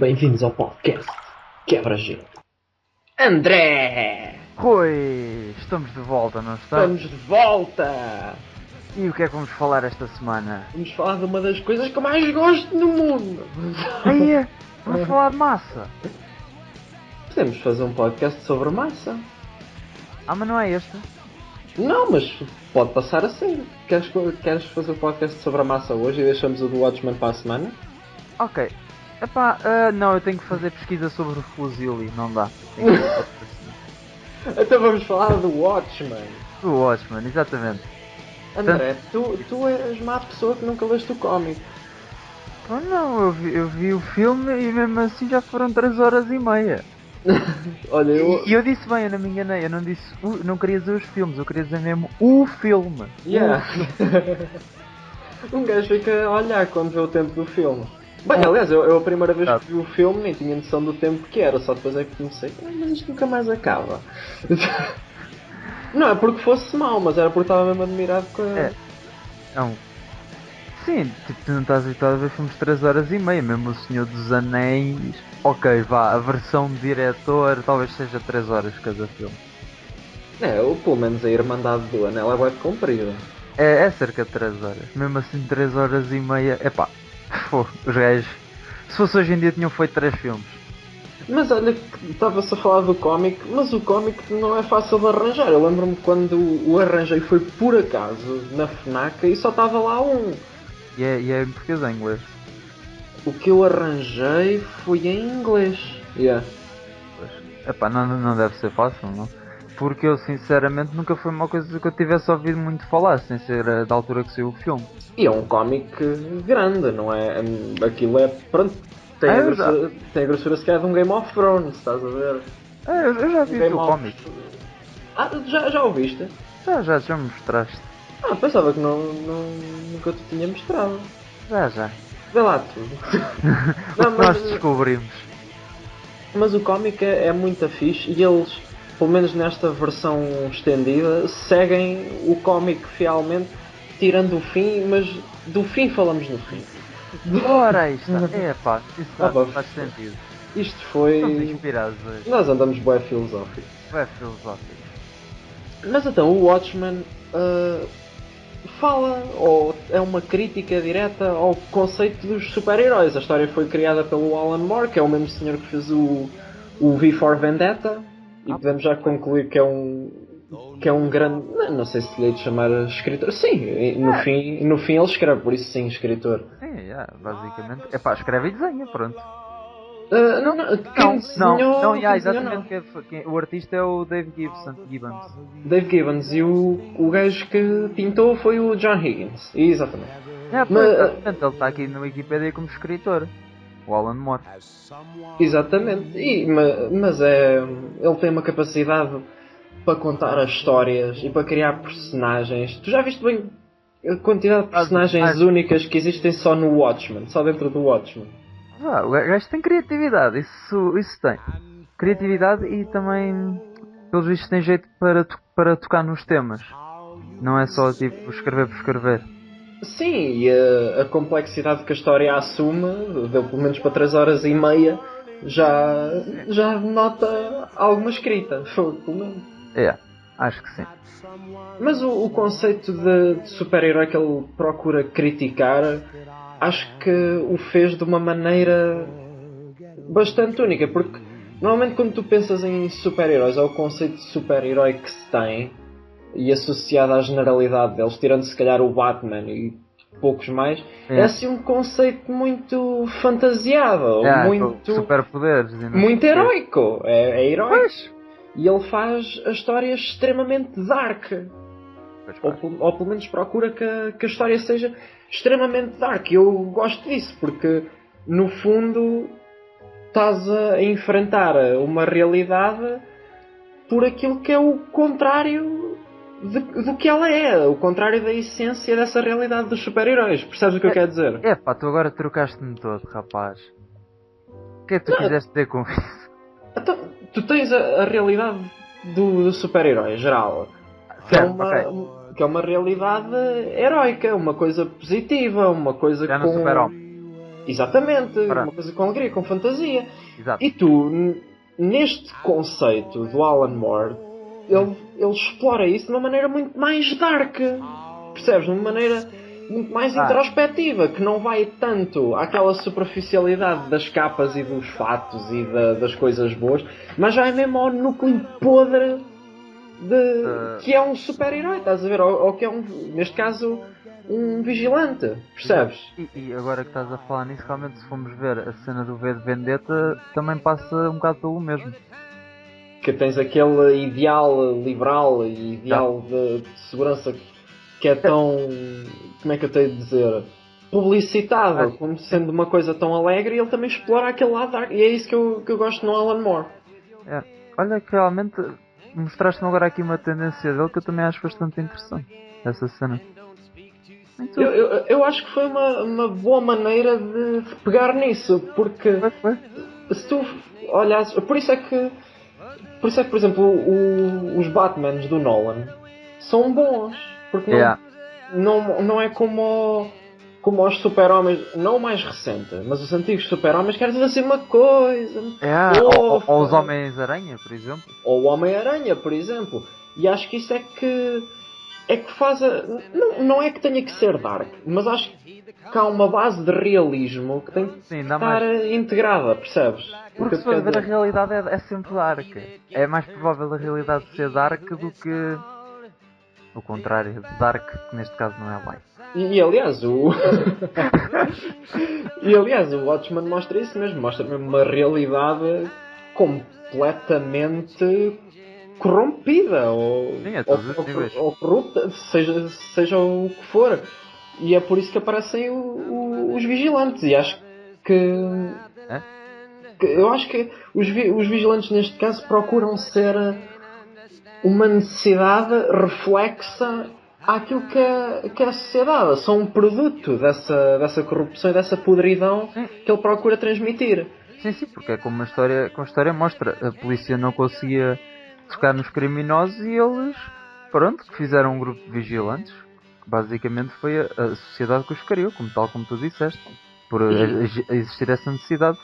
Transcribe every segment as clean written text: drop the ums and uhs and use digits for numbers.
bem-vindos ao podcast Quebra-Gelo. André! Rui, estamos de volta, não Estamos estamos? de volta! E o que é que vamos falar esta semana? Vamos falar de uma das coisas que eu mais gosto no mundo. Aí, vamos falar de massa. Podemos fazer um podcast sobre massa. Ah, mas não é este? Não, mas pode passar a ser. Queres fazer um podcast sobre a massa hoje e deixamos o do Watchmen para a semana? Ok. Epá, não, eu tenho que fazer pesquisa sobre o Fusili, não dá. Tenho que fazer outra assim. Então vamos falar do Watchmen. Do Watchmen, exatamente. André, tu és má pessoa que nunca leste o cómic. Oh, não, eu vi o filme e mesmo assim já foram 3 horas e meia. Olha, eu... E eu disse bem, eu não me enganei, eu não disse, não queria dizer os filmes, eu queria dizer mesmo o filme. Yeah. Um gajo fica a olhar quando vê o tempo do filme. Bem, aliás, eu a primeira vez que vi o filme nem tinha noção do tempo que era, só depois é que comecei. Mas isto nunca mais acaba. Não é porque fosse mau, mas era porque estava mesmo admirado com a... É. Não. Sim, tipo, tu não estás habituado a ver filmes de 3 horas e meia, mesmo O Senhor dos Anéis. Ok, vá, a versão de diretor talvez seja 3 horas cada filme. É, ou pelo menos a Irmandade do Anel é web comprida. É cerca de 3 horas. Mesmo assim, 3 horas e meia. Epá, os gajos. Se fosse hoje em dia, tinham feito 3 filmes. Mas olha, que estava-se a falar do cómic, mas o cómic não é fácil de arranjar. Eu lembro-me quando o arranjei foi por acaso na FNAC e só estava lá um. E é em português ou em inglês? O que eu arranjei foi em inglês. Yeah. Pois. Epá, não deve ser fácil, não? Porque eu, sinceramente, nunca foi uma coisa que eu tivesse ouvido muito falar, sem ser da altura que saiu o filme. E é um cómic grande, não é? Aquilo é. Pronto, tem a grossura se calhar de um Game of Thrones, estás a ver? Eu já Um vi o Game teu of. cómic. Ah, já o viste? Já me mostraste. Ah, pensava que nunca te tinha mostrado. Já. Vê lá tu. O Não, que nós descobrimos. mas o cómic é muito fixe e eles, pelo menos nesta versão estendida, seguem o cómic fielmente, tirando o fim, mas do fim falamos no fim. Ora, aí está. É pá, isso faz F- sentido. Isto Estamos foi. inspirados hoje. Nós andamos bué filosóficos. É filosófico. Mas então, o Watchmen fala, ou é uma crítica direta ao conceito dos super-heróis. A história foi criada pelo Alan Moore, que é o mesmo senhor que fez o V for Vendetta, e podemos já concluir que é um grande. Não sei se lhe hei de chamar escritor. Sim, no fim ele escreve, por isso sim, escritor. Sim, basicamente. É pá, escreve e desenha, pronto. Quem desenhou, quem desenhou Exatamente. O artista é o Dave Gibbons. Dave Gibbons, e o gajo que pintou foi o John Higgins. Exatamente. É, pois, portanto, ele está aqui no Wikipedia como escritor. O Alan Moore. Exatamente. Mas ele tem uma capacidade para contar as histórias e para criar personagens. Tu já viste bem a quantidade de personagens únicas que existem só no Watchmen, só dentro do Watchmen? O gajo tem criatividade, isso tem. Criatividade e também, pelos vistos, tem jeito para tocar nos temas. Não é só tipo escrever por escrever. Sim, e a complexidade que a história assume, deu pelo menos para 3 horas e meia, já nota alguma escrita. Foi, pelo menos. É, acho que sim. Mas o conceito de super-herói que ele procura criticar, acho que o fez de uma maneira bastante única, porque normalmente quando tu pensas em super-heróis, é o conceito de super-herói que se tem e associado à generalidade deles, tirando se calhar o Batman e poucos mais, é assim um conceito muito fantasiado, muito superpoderes, muito heróico, é heróico. Pois. E ele faz a história extremamente dark. Ou pelo menos procura que a história seja extremamente dark. E eu gosto disso, porque no fundo estás a enfrentar uma realidade por aquilo que é o contrário do que ela é. O contrário da essência dessa realidade dos super-heróis. Percebes o que eu quero dizer? É pá, tu agora trocaste-me todo, rapaz. O que é que tu quiseste dizer com isso? Então, tu tens a realidade do super-herói geral. Que é uma realidade heroica, uma coisa positiva, uma coisa já no Super-Homem. Exatamente, Pronto. uma coisa com alegria, com fantasia. Exato. E tu, neste conceito do Alan Moore, ele explora isso de uma maneira muito mais dark. Percebes? De uma maneira muito mais introspectiva, que não vai tanto àquela superficialidade das capas e dos fatos e das coisas boas, mas já é mesmo ao núcleo podre que é um super-herói, estás a ver? Ou que é neste caso, um vigilante, percebes? E agora que estás a falar nisso, realmente se formos ver a cena do V de Vendetta, também passa um bocado pelo mesmo. Que tens aquele ideal liberal e ideal de segurança que é tão, como é que eu tenho de dizer, publicitado como sendo uma coisa tão alegre, e ele também explora aquele lado dark, e é isso que eu gosto no Alan Moore. Olha que realmente mostraste-me agora aqui uma tendência dele que eu também acho bastante interessante. Essa cena. Eu acho que foi uma boa maneira de pegar nisso, porque Foi. se tu olhas, por isso é que, por exemplo, os Batmans do Nolan são bons, porque não é como os super-homens, não o mais recente, mas os antigos super-homens querem dizer assim uma coisa. Ou os Homens-Aranha, por exemplo. Ou o Homem-Aranha, por exemplo. E acho que isso é que faz não é que tenha que ser dark, mas acho que há uma base de realismo que tem que estar integrada, percebes? Porque se for ver, a realidade é sempre dark. É mais provável a realidade ser dark do que o contrário de dark, que neste caso não é light. E aliás, o Watchmen mostra isso mesmo, mostra mesmo uma realidade completamente corrompida ou corrupta, seja o que for. E é por isso que aparecem os vigilantes. E acho que eu acho que os vigilantes neste caso procuram ser uma necessidade reflexa àquilo que é a sociedade. São um produto dessa corrupção e dessa podridão que ele procura transmitir. Sim, porque é como a história mostra. A polícia não conseguia tocar nos criminosos e eles, que fizeram um grupo de vigilantes. Basicamente foi a sociedade que os criou, tal como tu disseste. Por existir essa necessidade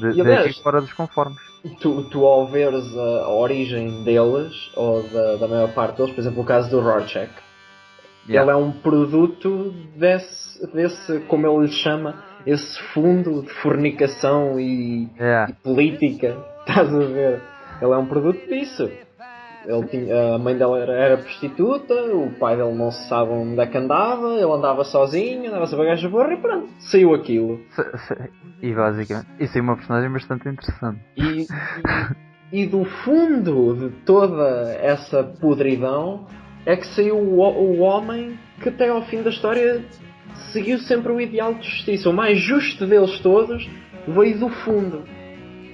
de agir fora dos conformes. Tu ao veres a origem deles, ou da maior parte deles, por exemplo, o caso do Rorschach, ele é um produto desse, como ele lhe chama, esse fundo de fornicação e política. Estás a ver? Ele é um produto disso. A mãe dela era prostituta, o pai dele não se sabe onde é que andava, ele andava sozinho, andava-se a bagagens de borra e pronto, saiu aquilo. E basicamente, isso é uma personagem bastante interessante. E do fundo de toda essa podridão é que saiu o homem que até ao fim da história seguiu sempre o ideal de justiça. O mais justo deles todos veio do fundo.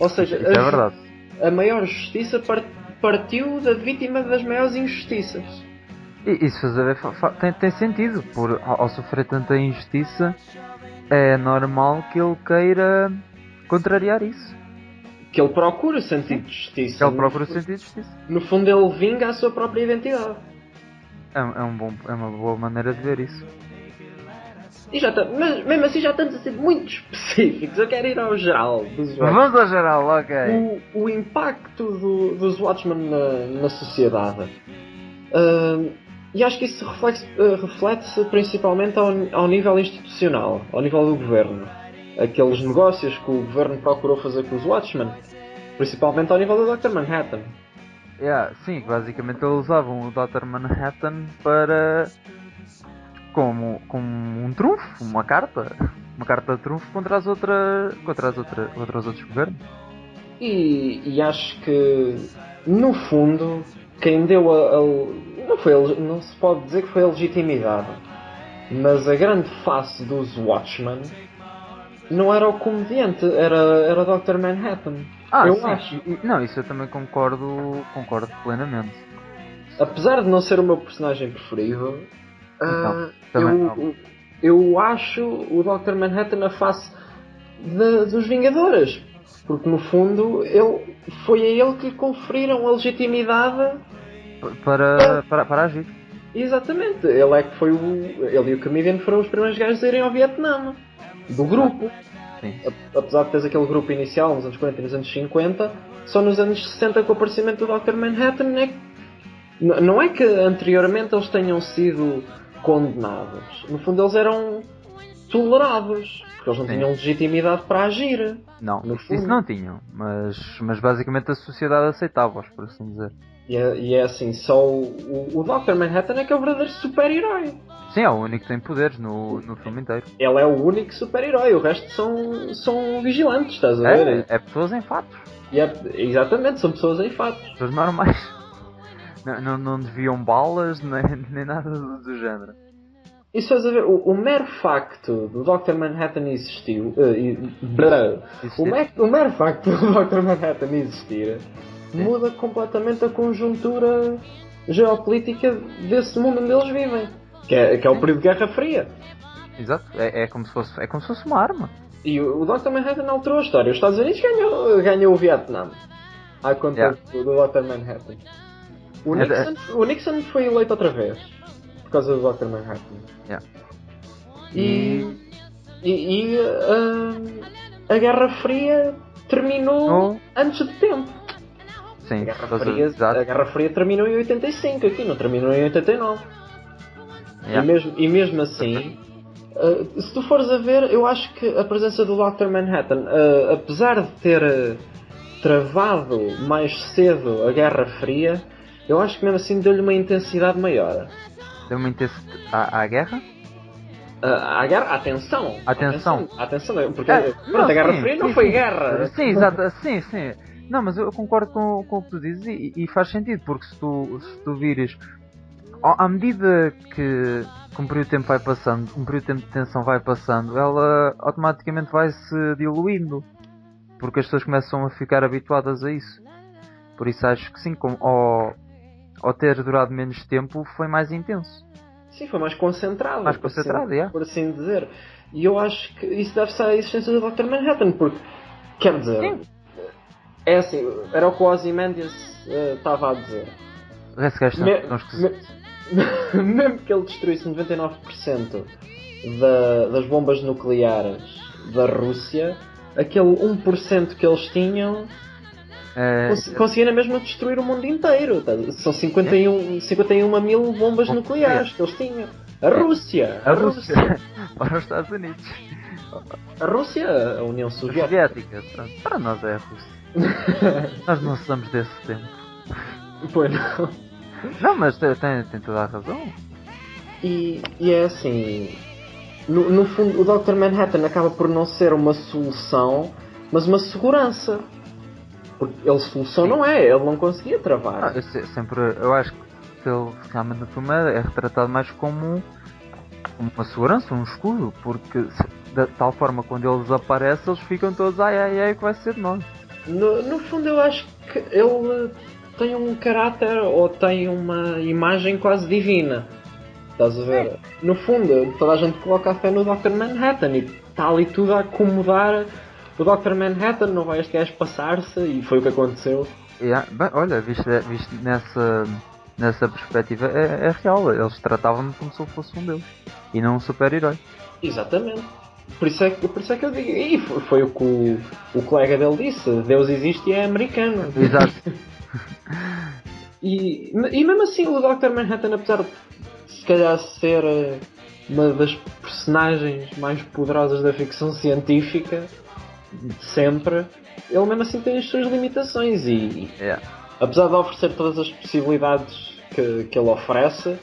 Ou seja, é verdade. A maior justiça partiu da vítima das maiores injustiças. E isso tem sentido, ao sofrer tanta injustiça, é normal que ele queira contrariar isso. Que ele procura sentido de justiça. No fundo, ele vinga a sua própria identidade. É uma boa maneira de ver isso. Mas mesmo assim já estamos a ser muito específicos. Eu quero ir ao geral dos Watchmen. Vamos ao geral, ok. O impacto dos Watchmen na sociedade. E acho que isso reflete-se principalmente ao nível institucional, ao nível do governo. Aqueles negócios que o governo procurou fazer com os Watchmen, principalmente ao nível do Dr. Manhattan. Sim, basicamente eles usavam o Dr. Manhattan para... como um trunfo, uma carta de trunfo contra os outros governos. E acho que, no fundo, quem deu não se pode dizer que foi a legitimidade, mas a grande face dos Watchmen não era o comediante, era o Dr. Manhattan. Eu acho. Não, isso eu também concordo plenamente. Apesar de não ser o meu personagem preferido, eu acho o Dr. Manhattan a face dos Vingadores. Porque no fundo foi a ele que lhe conferiram a legitimidade para agir. Exatamente, ele é que foi ele e o Comedian foram os primeiros gajos a irem ao Vietnã. do grupo. Sim. Apesar de teres aquele grupo inicial nos anos 40 e nos anos 50, só nos anos 60 com o aparecimento do Dr. Manhattan é que... Não é que anteriormente eles tenham sido condenados. No fundo eles eram tolerados. Porque eles não Sim. tinham legitimidade para agir. Não, No isso fundo. não tinham, mas basicamente a sociedade aceitava-os, por assim dizer. E é assim, só o Dr. Manhattan é que é o verdadeiro super-herói. Sim, é o único que tem poderes no filme inteiro. Ele é o único super-herói, o resto são vigilantes, estás a ver? É pessoas em fatos. Exatamente, são pessoas em fatos. Pessoas normais. Não desviam balas, nem nada do género. E se estás a ver, o mero facto do Dr. Manhattan existir, o mero facto do Dr. Manhattan existir muda completamente a conjuntura geopolítica desse mundo onde eles vivem, que é o período de Guerra Fria. Exato, é como se fosse uma arma. E o Dr. Manhattan alterou a história. Os Estados Unidos ganhou o Vietnã à conta do Dr. Manhattan. O Nixon foi eleito outra vez por causa do Dr. Manhattan. Yeah. E a Guerra Fria terminou antes de tempo. Sim, a Guerra Fria terminou em 85, aqui não terminou em 89. Yeah. E mesmo assim, se tu fores a ver, eu acho que a presença do Dr. Manhattan, apesar de ter travado mais cedo a Guerra Fria, eu acho que mesmo assim deu-lhe uma intensidade maior. Deu uma intensidade à guerra? À guerra, atenção, porque a Guerra Fria não foi guerra. Sim, exato, sim. Não, mas eu concordo com o que tu dizes e faz sentido, porque se tu vires à medida que um período de tempo vai passando, um período de tempo de tensão vai passando, ela automaticamente vai se diluindo, porque as pessoas começam a ficar habituadas a isso. Por isso acho que sim, ao ter durado menos tempo foi mais intenso. Sim, foi mais concentrado. Por assim dizer. E eu acho que isso deve-se à existência do Dr. Manhattan, porque, quer dizer, sim. É assim, era o que o Ozymandias estava a dizer. Mesmo que ele destruísse 99% das bombas nucleares da Rússia, aquele 1% que eles tinham conseguia na mesma destruir o mundo inteiro. São 51 mil bombas nucleares que eles tinham. A Rússia para os Estados Unidos. A Rússia, a União Soviética. Para nós é a Rússia. Nós não somos desse tempo. Pois não. Não, mas tem toda a razão. E é assim, no fundo o Dr. Manhattan acaba por não ser uma solução, mas uma segurança. Porque ele solução não é, ele não conseguia travar. Eu acho que ele realmente no filme é retratado mais como uma segurança, um escudo, porque de tal forma quando ele desaparece eles ficam todos ai, o que vai ser de nós. No fundo eu acho que ele tem um caráter ou tem uma imagem quase divina. Estás a ver? No fundo, toda a gente coloca a fé no Dr. Manhattan e está ali tudo a acomodar. O Dr. Manhattan não vai este gajo passar-se e foi o que aconteceu. Bem, olha, visto nessa perspectiva é real. Eles tratavam-me como se eu fosse um deles e não um super-herói. Exatamente. Por isso é que eu digo. E foi o que o colega dele disse: Deus existe e é americano. Exato. e mesmo assim, o Dr. Manhattan, apesar de se calhar ser uma das personagens mais poderosas da ficção científica sempre, ele mesmo assim tem as suas limitações e apesar de oferecer todas as possibilidades que ele oferece,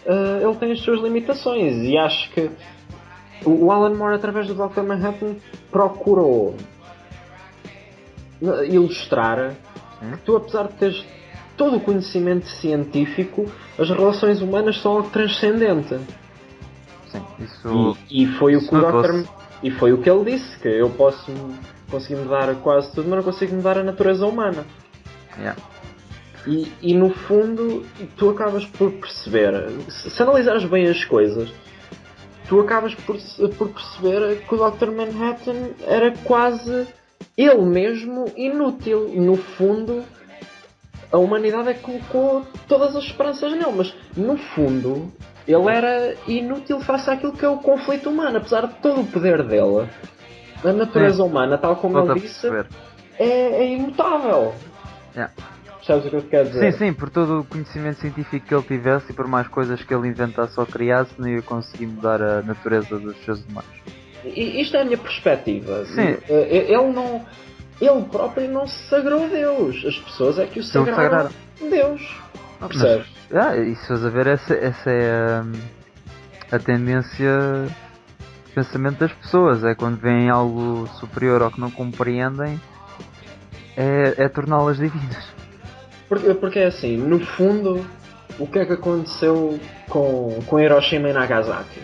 ele tem as suas limitações e acho que o Alan Moore, através do Dr. Manhattan, procurou ilustrar que tu, apesar de teres todo o conhecimento científico, as relações humanas são algo transcendente. Sim, isso... E foi o que o Dr. E foi o que ele disse, que eu posso conseguir mudar quase tudo, mas não consigo mudar a natureza humana. E no fundo, tu acabas por perceber, se analisares bem as coisas, tu acabas por perceber que o Dr. Manhattan era quase ele mesmo inútil. No fundo, a humanidade é que colocou todas as esperanças nele, mas no fundo ele era inútil face àquilo que é o conflito humano, apesar de todo o poder dele. A natureza humana, tal como Estou-te a ele disse, perceber. é imutável. Yeah. Percebes o que eu te quero dizer? Sim, por todo o conhecimento científico que ele tivesse e por mais coisas que ele inventasse ou criasse, não ia conseguir mudar a natureza dos seres humanos. Isto é a minha perspectiva. Sim. Ele próprio não se sagrou a Deus. As pessoas é que o sagraram a Deus. Percebes? Mas, e se fores a ver, essa é a tendência de pensamento das pessoas. É quando veem algo superior ou que não compreendem, é torná-las divinas. Porque é assim, no fundo, o que é que aconteceu com Hiroshima e Nagasaki?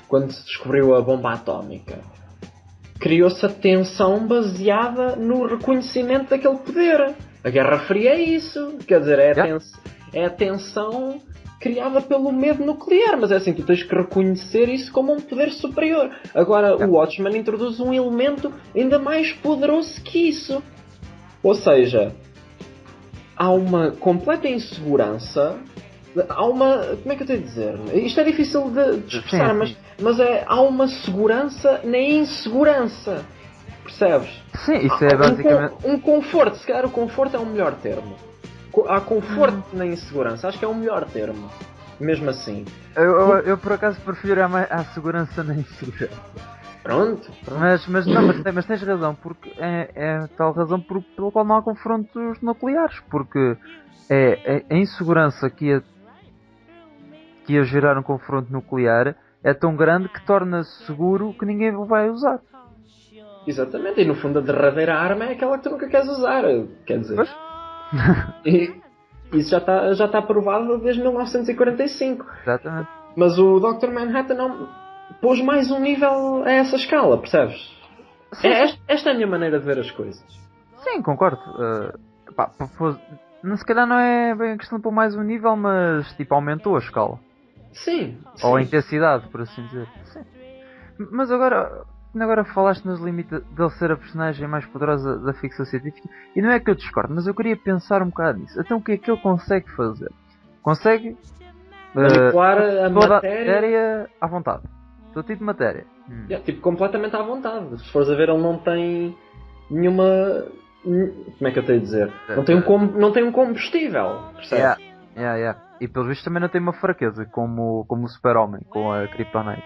Quando se descobriu a bomba atómica? Criou-se a tensão baseada no reconhecimento daquele poder. A Guerra Fria é isso. Quer dizer, é a tensão criada pelo medo nuclear. Mas é assim, tu tens que reconhecer isso como um poder superior. Agora, o Watchmen introduz um elemento ainda mais poderoso que isso. Ou seja, há uma completa insegurança. Há uma. Como é que eu tenho a dizer? Isto é difícil de expressar, Sim. mas há uma segurança na insegurança. Percebes? Sim, isso é basicamente. Um conforto, se calhar o conforto é o melhor termo. Há conforto na insegurança, acho que é o melhor termo. Mesmo assim. Eu por acaso prefiro a segurança na insegurança. Pronto. Mas tens razão, porque é tal razão pela qual não há confrontos nucleares, porque é a insegurança que ia gerar um confronto nuclear é tão grande que torna seguro que ninguém o vai usar. Exatamente, e no fundo a derradeira arma é aquela que tu nunca queres usar. Quer dizer. Pois? E isso já está provado desde 1945. Exatamente. Mas o Dr. Manhattan não pôs mais um nível a essa escala, percebes? Esta é a minha maneira de ver as coisas. Sim, concordo. Se calhar não é bem a questão de pôr mais um nível, mas tipo aumentou a escala. Sim. Ou a intensidade, por assim dizer. Sim. Mas agora falaste nos limites dele ser a personagem mais poderosa da ficção científica. E não é que eu discordo, mas eu queria pensar um bocado nisso. Então o que é que ele consegue fazer? Consegue manipular a toda matéria. A matéria à vontade. Todo tipo de matéria. Tipo, completamente à vontade. Se fores a ver, ele não tem nenhuma. Como é que eu tenho a dizer? Não tem um combustível. Percebes? E pelo visto também não tem uma fraqueza como o super-homem com a Kryptonite.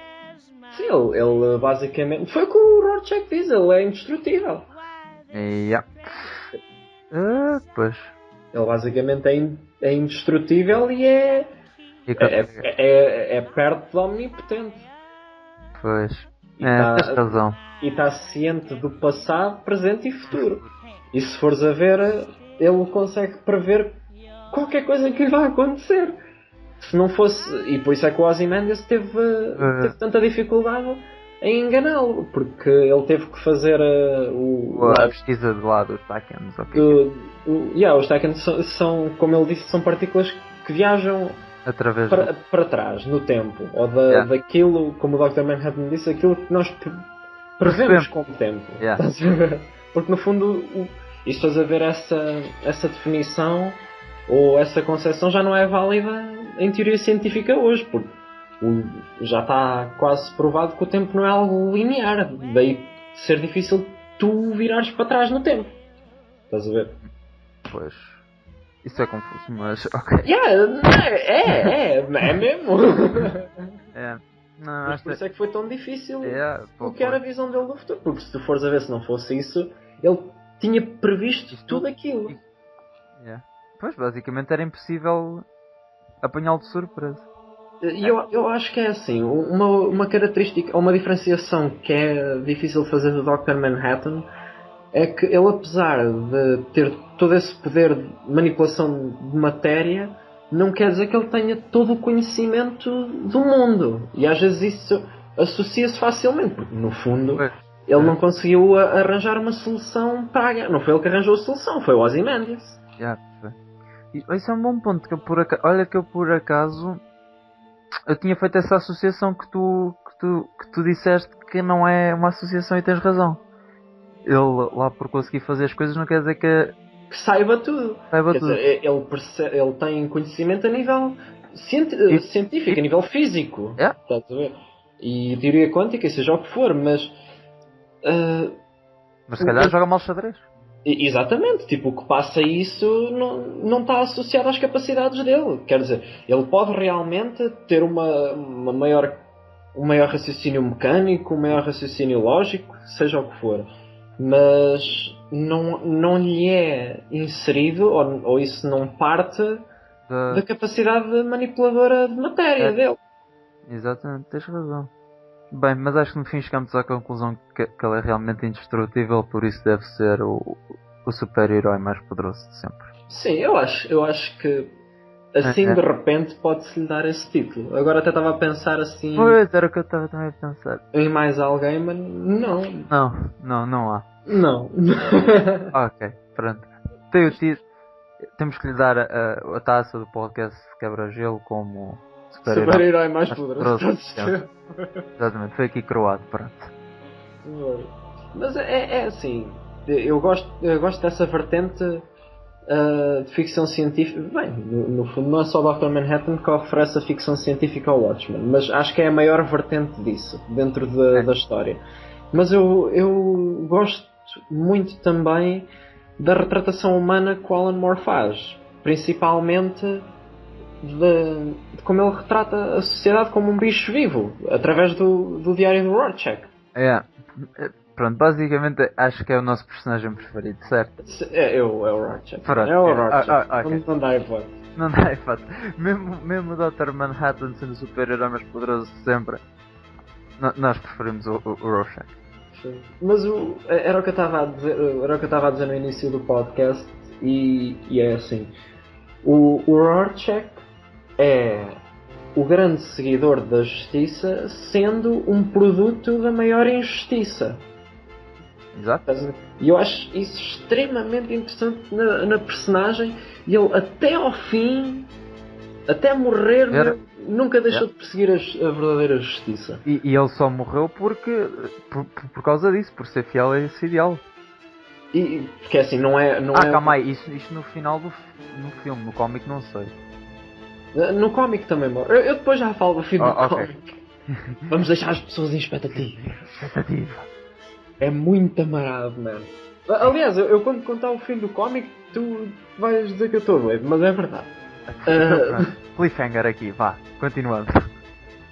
Sim, ele basicamente. Foi o que o Rorschach diz, ele é indestrutível. Pois. Ele basicamente é indestrutível e é perto do omnipotente. Pois. Tens razão. E está ciente do passado, presente e futuro. E se fores a ver, ele consegue prever qualquer coisa que lhe vai acontecer. Se não fosse. E por isso é que o Ozymandias teve tanta dificuldade em enganá-lo. Porque ele teve que fazer a pesquisa de lá dos Tachans. Os Tachans são, como ele disse, são partículas que viajam através para trás, no tempo. Ou daquilo, como o Dr. Manhattan disse, aquilo que nós prevemos como tempo. Porque no fundo, e se estás a ver essa definição ou essa concepção já não é válida em teoria científica hoje, porque já está quase provado que o tempo não é algo linear, daí ser difícil tu virares para trás no tempo. Estás a ver? Pois. Isso é confuso, mas ok. É mesmo. Não, mas por isso é que foi tão difícil o que era a visão dele do futuro. Porque se tu fores a ver, se não fosse isso, ele tinha previsto tudo aquilo. Pois, basicamente era impossível apanhá-lo de surpresa. E eu acho que é assim, uma característica, uma diferenciação que é difícil fazer do Dr. Manhattan é que ele, apesar de ter todo esse poder de manipulação de matéria, não quer dizer que ele tenha todo o conhecimento do mundo. E às vezes isso associa-se facilmente, porque no fundo ele não conseguiu arranjar uma solução para a guerra. Não foi ele que arranjou a solução, foi o Ozymandias. Isso é um bom ponto. Olha que eu por acaso eu tinha feito essa associação que tu disseste que não é uma associação e tens razão. Ele lá por conseguir fazer as coisas não quer dizer que saiba tudo. Dizer, ele tem conhecimento a nível científica, a nível físico. Yeah. Estás a ver? E teoria quântica, seja o que for, mas. Mas se calhar joga mal xadrez. Exatamente, tipo, o que passa isso não está associado às capacidades dele. Quer dizer, ele pode realmente ter um maior raciocínio mecânico, um maior raciocínio lógico, seja o que for. Mas não lhe é inserido, ou isso não parte da capacidade manipuladora de matéria dele. Exatamente, tens razão. Bem, mas acho que no fim chegamos à conclusão que ele é realmente indestrutível, por isso deve ser o super-herói mais poderoso de sempre. Sim, eu acho que assim de repente pode-se-lhe dar esse título. Agora até estava a pensar assim. Pois, era o que eu estava também a pensar. Em mais alguém, mas não. Não há. Não. Ok, pronto. Temos que lhe dar a taça do podcast Quebra-Gelo como super-herói mais poderoso. Exatamente, foi aqui croado, pronto. Mas é assim, eu gosto dessa vertente de ficção científica. Bem, no fundo não é só o Dr. Manhattan que oferece a ficção científica ao Watchmen, mas acho que é a maior vertente disso, dentro da história. Mas eu gosto muito também da retratação humana que o Alan Moore faz, principalmente de como ele retrata a sociedade como um bicho vivo, através do diário do Rorschach. Pronto, basicamente acho que é o nosso personagem preferido, certo? É o Rorschach. Pronto, é o Rorschach. Okay. Não dá hipótese. Não dá hipótese. Mesmo o Dr. Manhattan sendo o super-herói mais poderoso de sempre, nós preferimos o Rorschach. Mas era o que eu estava a dizer no início do podcast, e é assim, o Rorschach é o grande seguidor da justiça, sendo um produto da maior injustiça. Exato. E eu acho isso extremamente interessante na personagem, e ele até ao fim, até morrer, nunca deixou de perseguir a verdadeira justiça. E ele só morreu por causa disso, por ser fiel a esse ideal. Porque assim, não é... calma aí, isto no final no filme, no cómic não sei. No cómic também morre. Eu depois já falo do fim do cómic. Vamos deixar as pessoas em expectativa. É muito amarado, mano. Aliás, eu quando contar o fim do cómic, tu vais dizer que eu estou doido, mas é verdade. Cliffhanger aqui, vá, continuando.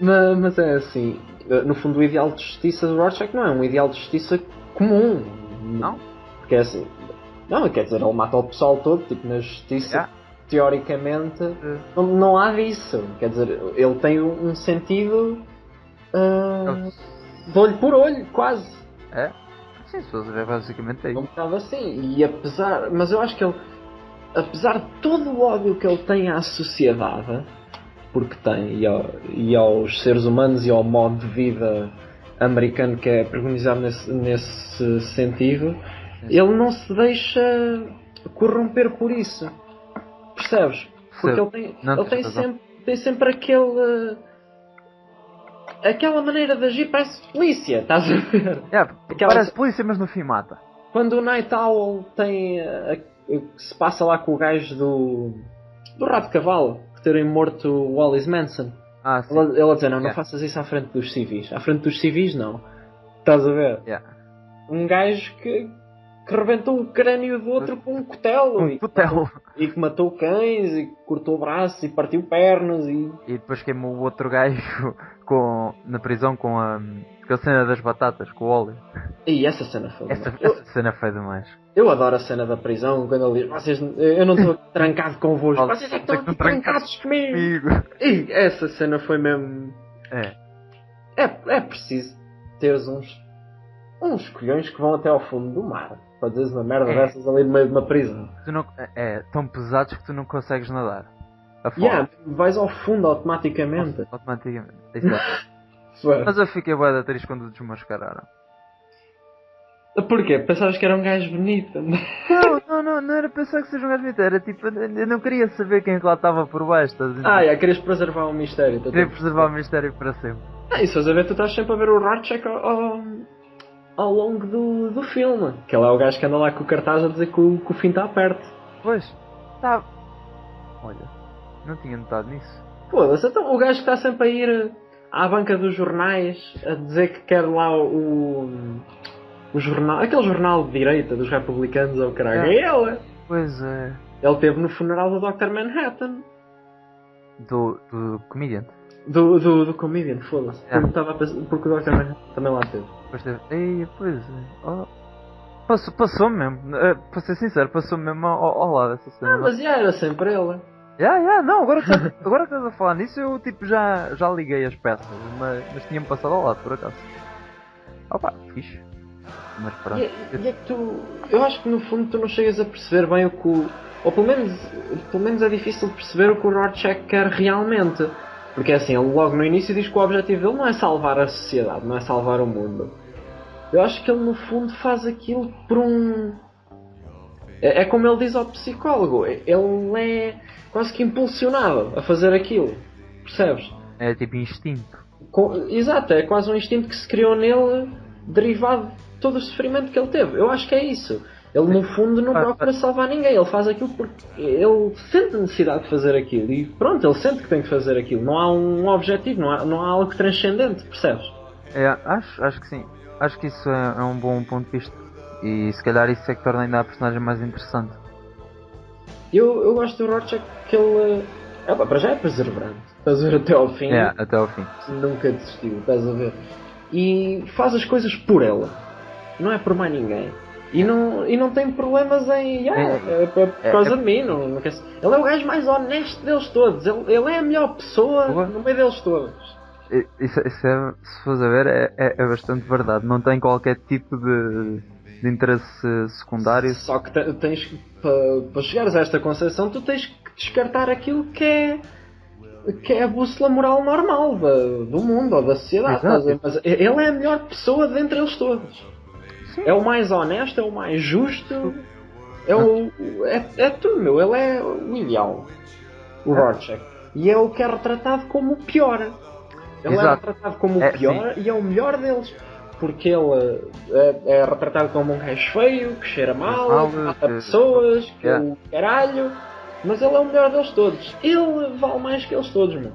Mas é assim, no fundo o ideal de justiça do Rorschach não é um ideal de justiça comum. Não? Porque é assim, não, quer dizer, ele mata o pessoal todo, tipo na justiça, teoricamente, não há disso. Quer dizer, ele tem um sentido de olho por olho, quase. É? Sim, se fosse ver, basicamente é isso. Um bocado assim, mas eu acho que ele, apesar de todo o ódio que ele tem à sociedade, porque tem, e aos seres humanos e ao modo de vida americano que é preconizado nesse sentido, ele não se deixa corromper por isso. Percebes? Porque ele tem sempre aquela maneira de agir, parece polícia, estás a ver? Parece polícia, mas no fim mata. Quando o Night Owl tem o que se passa lá com o gajo do Rato Cavalo, por terem morto o Wallace Manson. Sim. Ele a dizer, não faças isso à frente dos civis. À frente dos civis, não. Estás a ver? Um gajo que rebentou o crânio do outro com um cutelo. E que matou cães, e que cortou braços, e partiu pernas, e depois queimou o outro gajo na prisão com a cena das batatas, com o óleo. E essa cena foi demais. Essa cena foi demais. Eu adoro a cena da prisão, quando ele diz, eu não estou trancado convosco, vocês é que estão aqui trancados comigo. E essa cena foi mesmo... É preciso teres uns colhões que vão até ao fundo do mar para dizeres uma merda dessas ali no meio de uma prisão. Tão pesados que tu não consegues nadar. Vais ao fundo automaticamente. Mas eu fiquei bué da triste quando o desmascararam. Porquê? Pensavas que era um gajo bonito? Não era pensar que seja um gajo bonito. Era tipo, eu não queria saber quem é que lá estava por baixo. Querias preservar o mistério. Queria preservar o mistério para sempre. E se a ver, tu estás sempre a ver o Rorschach ao longo do filme. Que ele é o gajo que anda lá com o cartaz a dizer que o fim está perto. Pois, está. Olha, não tinha notado nisso. Foda-se, então o gajo que está sempre a ir à banca dos jornais a dizer que quer lá o jornal, aquele jornal de direita dos republicanos ou caralho, é ele. Pois é. Ele esteve no funeral do Dr. Manhattan. Do comediante. Do comedian, foda-se. Yeah. Porque o Dr. Manhattan também lá esteve. Pois é. Ei, pois é. Oh. Passou mesmo, para ser sincero, passou mesmo ao lado dessa cena. Mas já era sempre ele. Não, agora que estás a falar nisso, eu tipo já liguei as peças, mas tinha-me passado ao lado, por acaso. Opa, fixe. Mas pronto. E é que tu. Eu acho que no fundo tu não chegas a perceber bem o que o. Ou pelo menos é difícil de perceber o que o Rorschach quer realmente. Porque é assim, ele logo no início diz que o objetivo dele não é salvar a sociedade, não é salvar o mundo. Eu acho que ele no fundo faz aquilo por um. É como ele diz ao psicólogo, ele é quase que impulsionado a fazer aquilo. Percebes? É tipo instinto. Exato, é quase um instinto que se criou nele derivado de todo o sofrimento que ele teve. Eu acho que é isso. Ele no fundo não procura salvar ninguém, ele faz aquilo porque ele sente a necessidade de fazer aquilo e pronto, ele sente que tem que fazer aquilo. Não há um objetivo, não há algo transcendente, percebes? Acho que sim. Acho que isso é um bom ponto de vista. E se calhar isso é que torna ainda a personagem mais interessante. Eu gosto do Rorschach que ele. Para já é perseverante. Estás a ver até ao fim. Até ao fim. Nunca desistiu, estás a ver? E faz as coisas por ela. Não é por mais ninguém. E não tem problemas em. Por causa de mim. Não quer... Ele é o gajo mais honesto deles todos. Ele é a melhor pessoa no meio deles todos. Isso é, se fores a ver, é bastante verdade. Não tem qualquer tipo de interesse secundário. Só que tens para chegares a esta concepção, tu tens que descartar aquilo que é a bússola moral normal do mundo ou da sociedade. Mas ele é a melhor pessoa dentre eles todos. Sim. É o mais honesto, é o mais justo. É tudo, meu. Ele é o ideal. O Rorschach. E é o que é retratado como o pior. Ele é retratado como o pior e é o melhor deles. Porque ele é retratado como um gajo feio, que cheira mal, que mata pessoas, que é o caralho. Mas ele é o melhor deles todos. Ele vale mais que eles todos, meu.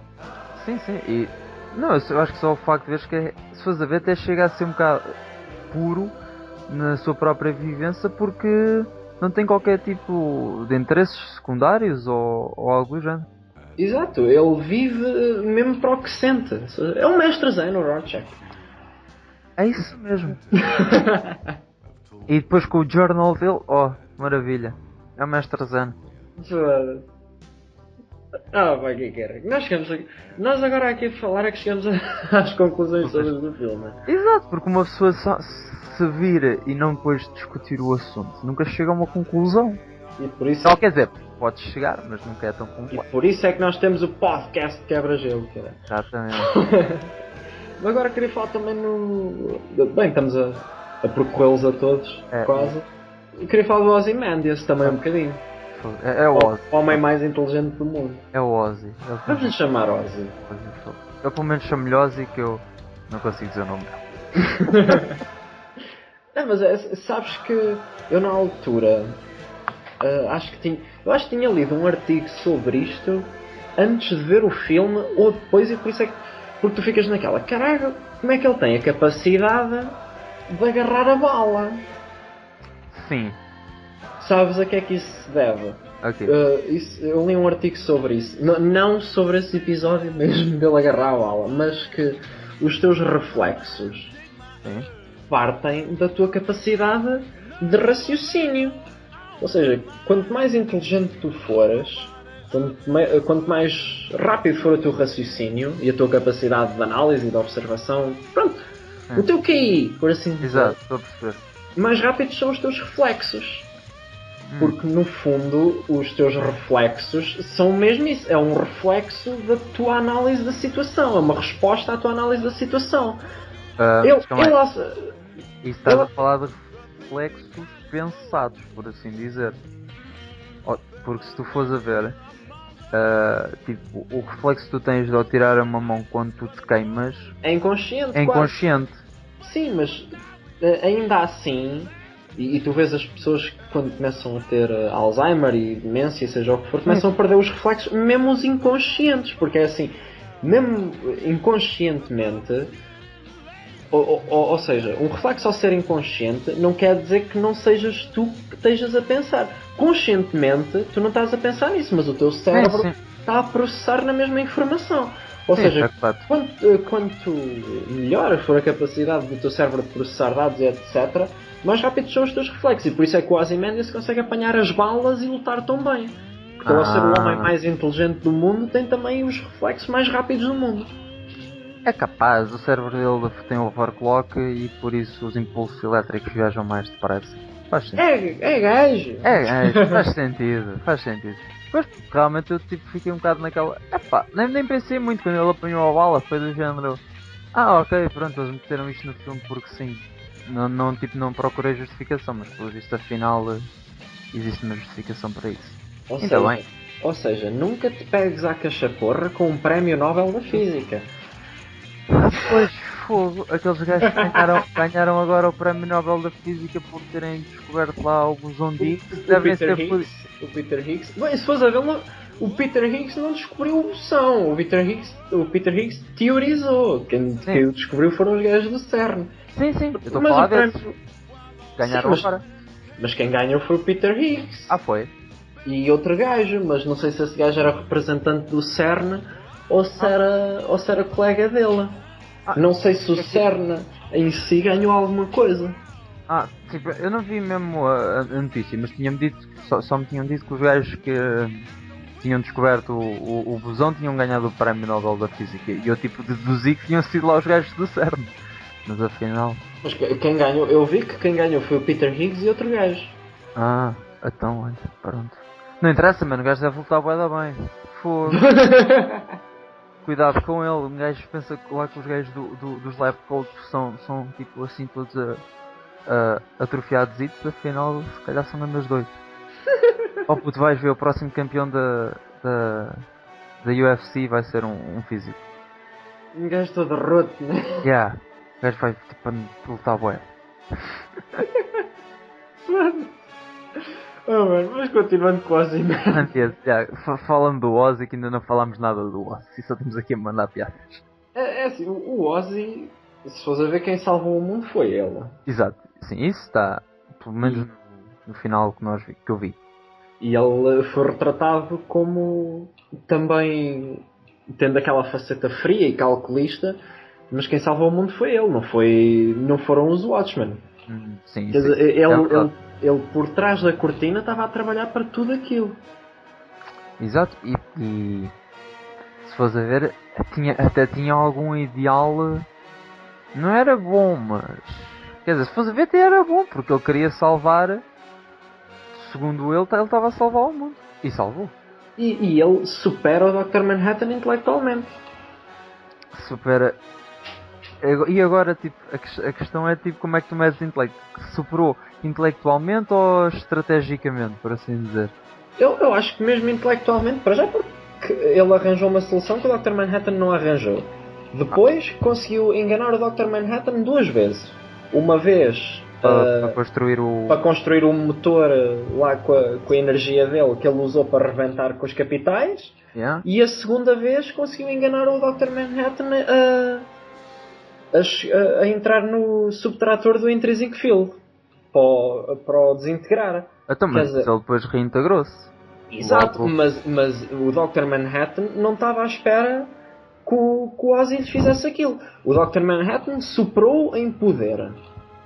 Sim. E não, eu acho que só o facto de veres que se fores a ver até chega a ser um bocado puro na sua própria vivência porque não tem qualquer tipo de interesses secundários ou algo do género. Exato, ele vive mesmo para o que sente. É um mestre zen, o Rorschach. É isso mesmo. E depois com o journal dele, maravilha. É o mestre zen. Vai que era. Nós agora aqui a falar é que chegamos às conclusões todas do filme. Exato, porque uma pessoa só se vira e não depois discutir o assunto nunca chega a uma conclusão. E por isso quer dizer, podes chegar, mas nunca é tão complexo. E por isso é que nós temos o podcast Quebra-Gelo, cara. Exatamente. Agora queria falar também no... Bem, estamos a percorrê-los a todos, quase. Queria falar do Ozymandias também um bocadinho. É o Ozzy. O homem mais inteligente do mundo. É o Ozzy. Vamos lhe chamar Ozzy. Eu pelo menos chamo-lhe Ozzy, que eu não consigo dizer o nome dele. Mas sabes que eu na altura acho que tinha lido um artigo sobre isto antes de ver o filme ou depois, e por isso é que porque tu ficas naquela, caralho, como é que ele tem a capacidade de agarrar a bala? Sim. Sabes a que é que isso se deve? Okay. Eu li um artigo sobre isso. Não sobre esse episódio mesmo dele agarrar a bala, mas que os teus reflexos partem da tua capacidade de raciocínio. Ou seja, quanto mais inteligente tu fores, quanto mais rápido for o teu raciocínio e a tua capacidade de análise e de observação, pronto, o teu QI, por assim dizer. Exato, estou a perceber. Mais rápidos são os teus reflexos. Porque no fundo os teus reflexos são mesmo isso. É um reflexo da tua análise da situação. É uma resposta à tua análise da situação. E estás a falar de reflexos pensados, por assim dizer. Porque se tu fores a ver, tipo, o reflexo que tu tens de ao tirar uma mão quando tu te queimas é inconsciente. É inconsciente. Sim, mas ainda assim E tu vês as pessoas que quando começam a ter Alzheimer e demência, seja o que for, começam a perder os reflexos, mesmo os inconscientes, porque é assim, mesmo inconscientemente, ou seja, um reflexo ao ser inconsciente não quer dizer que não sejas tu que estejas a pensar. Conscientemente, tu não estás a pensar nisso, mas o teu cérebro sim. está a processar na mesma informação. Ou Sim, isso seja, é correto. quanto melhor for a capacidade do teu cérebro de processar dados e etc., mais rápidos são os teus reflexos. E por isso é que o Ozymandias consegue apanhar as balas e lutar tão bem. Porque ele, ao ser o homem Ah, mais inteligente do mundo, tem também os reflexos mais rápidos do mundo. é capaz, o cérebro dele tem overclock e por isso os impulsos elétricos viajam mais depressa. Faz sentido. É gajo! Faz sentido, faz sentido. Pois, realmente eu tipo, fiquei um bocado naquela. Epá, nem pensei muito quando ele apanhou a bala, foi do género. Ah, ok, pronto, eles meteram isto no filme porque sim. Não procurei justificação, mas pelo visto afinal existe uma justificação para isso. Ou Ainda bem. seja, ou seja, nunca te pegues à cachaporra com um prémio Nobel da Física. Ah, pois, fogo, aqueles gajos que ganharam agora o Prémio Nobel da Física por terem descoberto lá o bosão de Higgs, O devem Peter ser fodidos. Higgs, o Peter Higgs, bem, se fores a ver, o Peter Higgs não descobriu o boção. O Peter Higgs teorizou. Quem Sim, o descobriu foram os gajos do CERN. sim, eu estou a Mas falar o desses. prémio. Sim, Ganharam agora. mas quem ganhou foi o Peter Higgs. Ah, foi? E outro gajo, mas não sei se esse gajo era representante do CERN Ah, ou se era colega dele. ah, Não sei se o é que. CERN em si ganhou alguma coisa. Tipo, eu não vi mesmo a notícia, mas tinha-me dito, só me tinham dito que os gajos que tinham descoberto o bosão tinham ganhado o Prémio Nobel da Física. E eu tipo deduzi que tinham sido lá os gajos do CERN. Mas afinal. Mas quem ganhou, eu vi que quem ganhou foi o Peter Higgs e outro gajo. Ah, então olha, pronto. Não interessa, mano, o gajo deve lutar bué da bem. Fogo. Cuidado com ele, um gajo pensa que lá que os gajos dos Lab Coats são tipo assim todos atrofiados, afinal se calhar são grandes doidos. Oh puto, vais ver o próximo campeão da, da UFC vai ser um físico. Um gajo todo roto, né? Yeah, o gajo vai tipo lutar bué. Oh, mano, mas continuando com o Ozymandias. Yeah, fala-me do Ozzy que ainda não falámos nada do Ozzy, só estamos aqui a mandar piadas. É assim, o Ozzy, se fores a ver quem salvou o mundo foi ele. Exato, sim, isso está, pelo menos E, no final que eu vi. e ele foi retratado como também tendo aquela faceta fria e calculista, mas quem salvou o mundo foi ele, não foram os Watchmen. Sim, Quer sim, dizer, é verdade. ele por trás da cortina estava a trabalhar para tudo aquilo. Exato, e se fores a ver, até tinha algum ideal. Não era bom, mas. Quer dizer, se fores a ver, até era bom, porque ele queria salvar. Segundo ele estava a salvar o mundo. E salvou. E ele supera o Dr. Manhattan intelectualmente. Supera. E agora, tipo, a questão é tipo como é que tu medes intelecto? Superou intelectualmente ou estrategicamente, por assim dizer? Eu acho que mesmo intelectualmente, para já porque ele arranjou uma solução que o Dr. Manhattan não arranjou. Ah, Depois conseguiu enganar o Dr. Manhattan duas vezes. Uma vez para construir o. para construir um motor lá com a energia dele que ele usou para reventar com os capitais. Yeah? E a segunda vez conseguiu enganar o Dr. Manhattan a entrar no subtrator do Intrinsic Field para o desintegrar. Então, Quer mas dizer, ele depois reintegrou-se. exato, Logo. mas o Dr. Manhattan não estava à espera que o Ozzy lhe fizesse aquilo. O Dr. Manhattan superou em poder,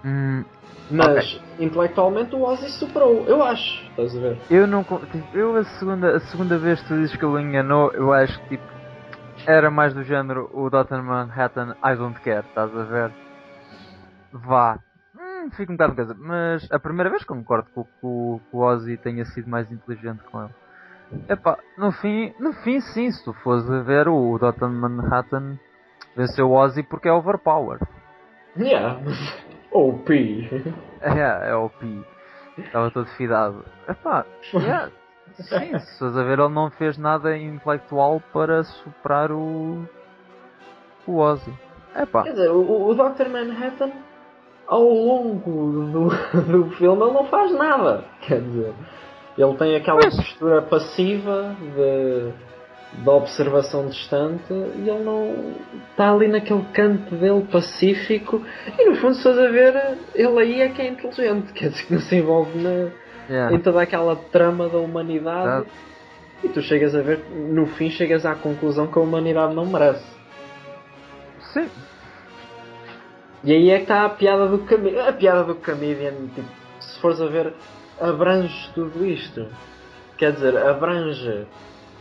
Hum, ok. mas intelectualmente o Ozzy superou, eu acho. Estás a ver? Eu não. Tipo, eu a segunda vez que tu dizes que ele enganou, eu acho que tipo. Era mais do género o Dr. Manhattan I don't care, estás a ver? Vá. Fico um bocado de casa. Mas a primeira vez concordo que o Ozzy tenha sido mais inteligente com ele. Epá, no fim sim, se tu fores a ver o Dr. Manhattan venceu o Ozzy porque é overpower. Yeah. OP. É o Pi. Estava todo fidado. Epá, yeah, sim, se fores a ver ele não fez nada intelectual para superar o Ozzy. Epá, Quer dizer, o Dr. Manhattan ao longo do filme ele não faz nada. Quer dizer, ele tem aquela Pois. postura passiva de observação distante e ele não está ali naquele canto dele pacífico e no fundo se estás a ver ele aí é que é inteligente, quer dizer que não se envolve em Yeah. toda aquela trama da humanidade Tá. e tu chegas a ver, no fim chegas à conclusão que a humanidade não merece. Sim. E aí é que está a piada do comedian. A piada do comedian, tipo, se fores a ver, abrange tudo isto. Quer dizer, abrange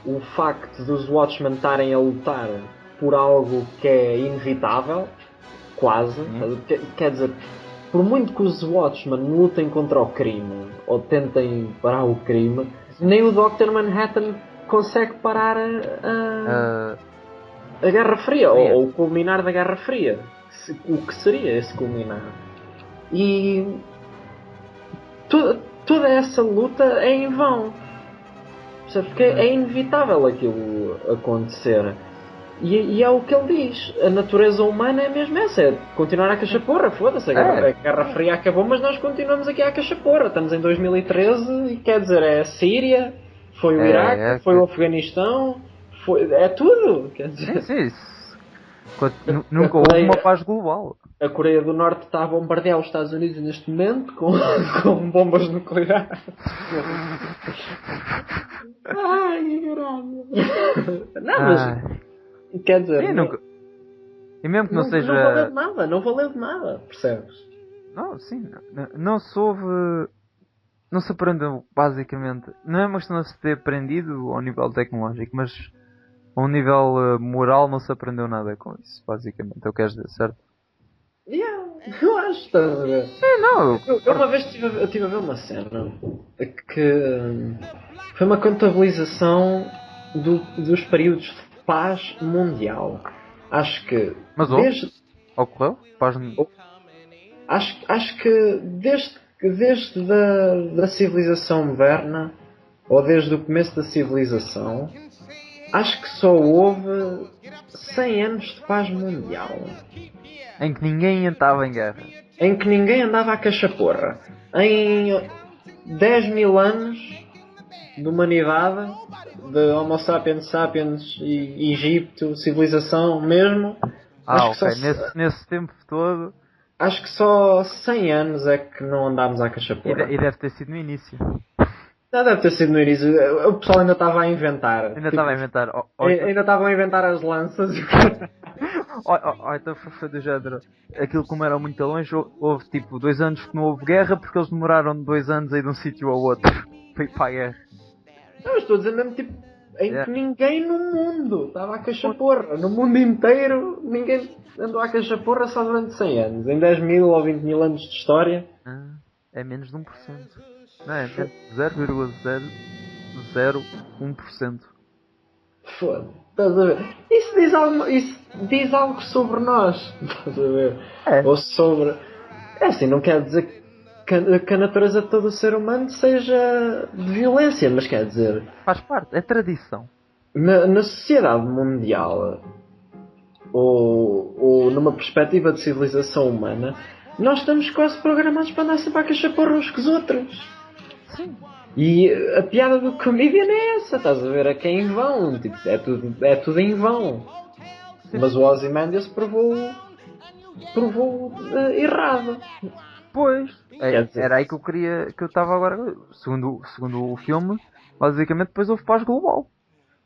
o facto dos Watchmen estarem a lutar por algo que é inevitável, quase. Sim. Quer dizer, por muito que os Watchmen lutem contra o crime ou tentem parar o crime, nem o Dr. Manhattan consegue parar Ah, a Guerra Fria Fria. ou o culminar da Guerra Fria. O que seria esse culminar? E toda essa luta é em vão. Porque Uhum. é inevitável aquilo acontecer. E é o que ele diz. A natureza humana é mesmo essa. É continuar a cachaporra. Foda-se. A É. Guerra Fria acabou, mas nós continuamos aqui à cachaporra. Estamos em 2013 e quer dizer, é a Síria, foi o Iraque, É, foi o Afeganistão, é tudo. Quer sim, dizer, sim. a Nunca houve uma Coreia, paz global. a Coreia do Norte está a bombardear os Estados Unidos neste momento com, com bombas nucleares. Ai, caralho. Não, mas Ah, quer dizer, sim, nunca. E mesmo que não não valeu seja. de nada, não valeu de nada, percebes? Não, sim. Não se houve. Não se aprendeu, basicamente. Não é uma questão de se ter aprendido ao nível tecnológico, mas a um nível moral não se aprendeu nada com isso, basicamente. É o que queres dizer, certo? Yeah, eu acho, estás a ver? Sim, não, eu Eu uma concordo. vez estive a ver uma cena que foi uma contabilização dos períodos de paz mundial. Acho que Mas houve? desde Ocorreu? Paz. acho que desde da civilização moderna, ou desde o começo da civilização, acho que só houve 100 anos de paz mundial. Em que ninguém estava em guerra. Em que ninguém andava a cachaporra. Em 10 mil anos de humanidade, de Homo sapiens sapiens e Egito, civilização mesmo, Ah, acho que só ok. Nesse tempo todo. acho que só 100 anos é que não andámos à cachaporra. E deve ter sido no início. Já deve ter sido no início. O pessoal ainda estava a inventar. Ainda estava Tipo, a inventar. Então, ainda estavam a inventar as lanças. então foi do género. Aquilo como era muito longe, houve tipo 2 anos que não houve guerra porque eles demoraram 2 anos a ir de um sítio ao outro. Foi para a guerra. Não, estou a dizer mesmo tipo em Yeah. que ninguém no mundo estava à cachaporra. No mundo inteiro ninguém andou à cachaporra só durante 100 anos. Em 10 mil ou 20 mil anos de história. Ah, é menos de 1%. Não, é menos de 0,001%. Foda-se. Estás a ver? Isso diz algo sobre nós. Estás a ver? É, Ou sobre. É assim, não quer dizer que a natureza de todo o ser humano seja de violência, mas quer dizer, faz parte, é tradição. na sociedade mundial ou numa perspectiva de civilização humana, nós estamos quase programados para andar sempre a cachaporra uns com os outros. Sim. E a piada do comedian é essa, estás a ver? É que é em vão, tipo, é tudo em vão. Sim. Mas o Ozymandias provou errado. Pois, Quer dizer, era aí que eu queria, que eu estava agora. Segundo o filme, basicamente depois houve paz global.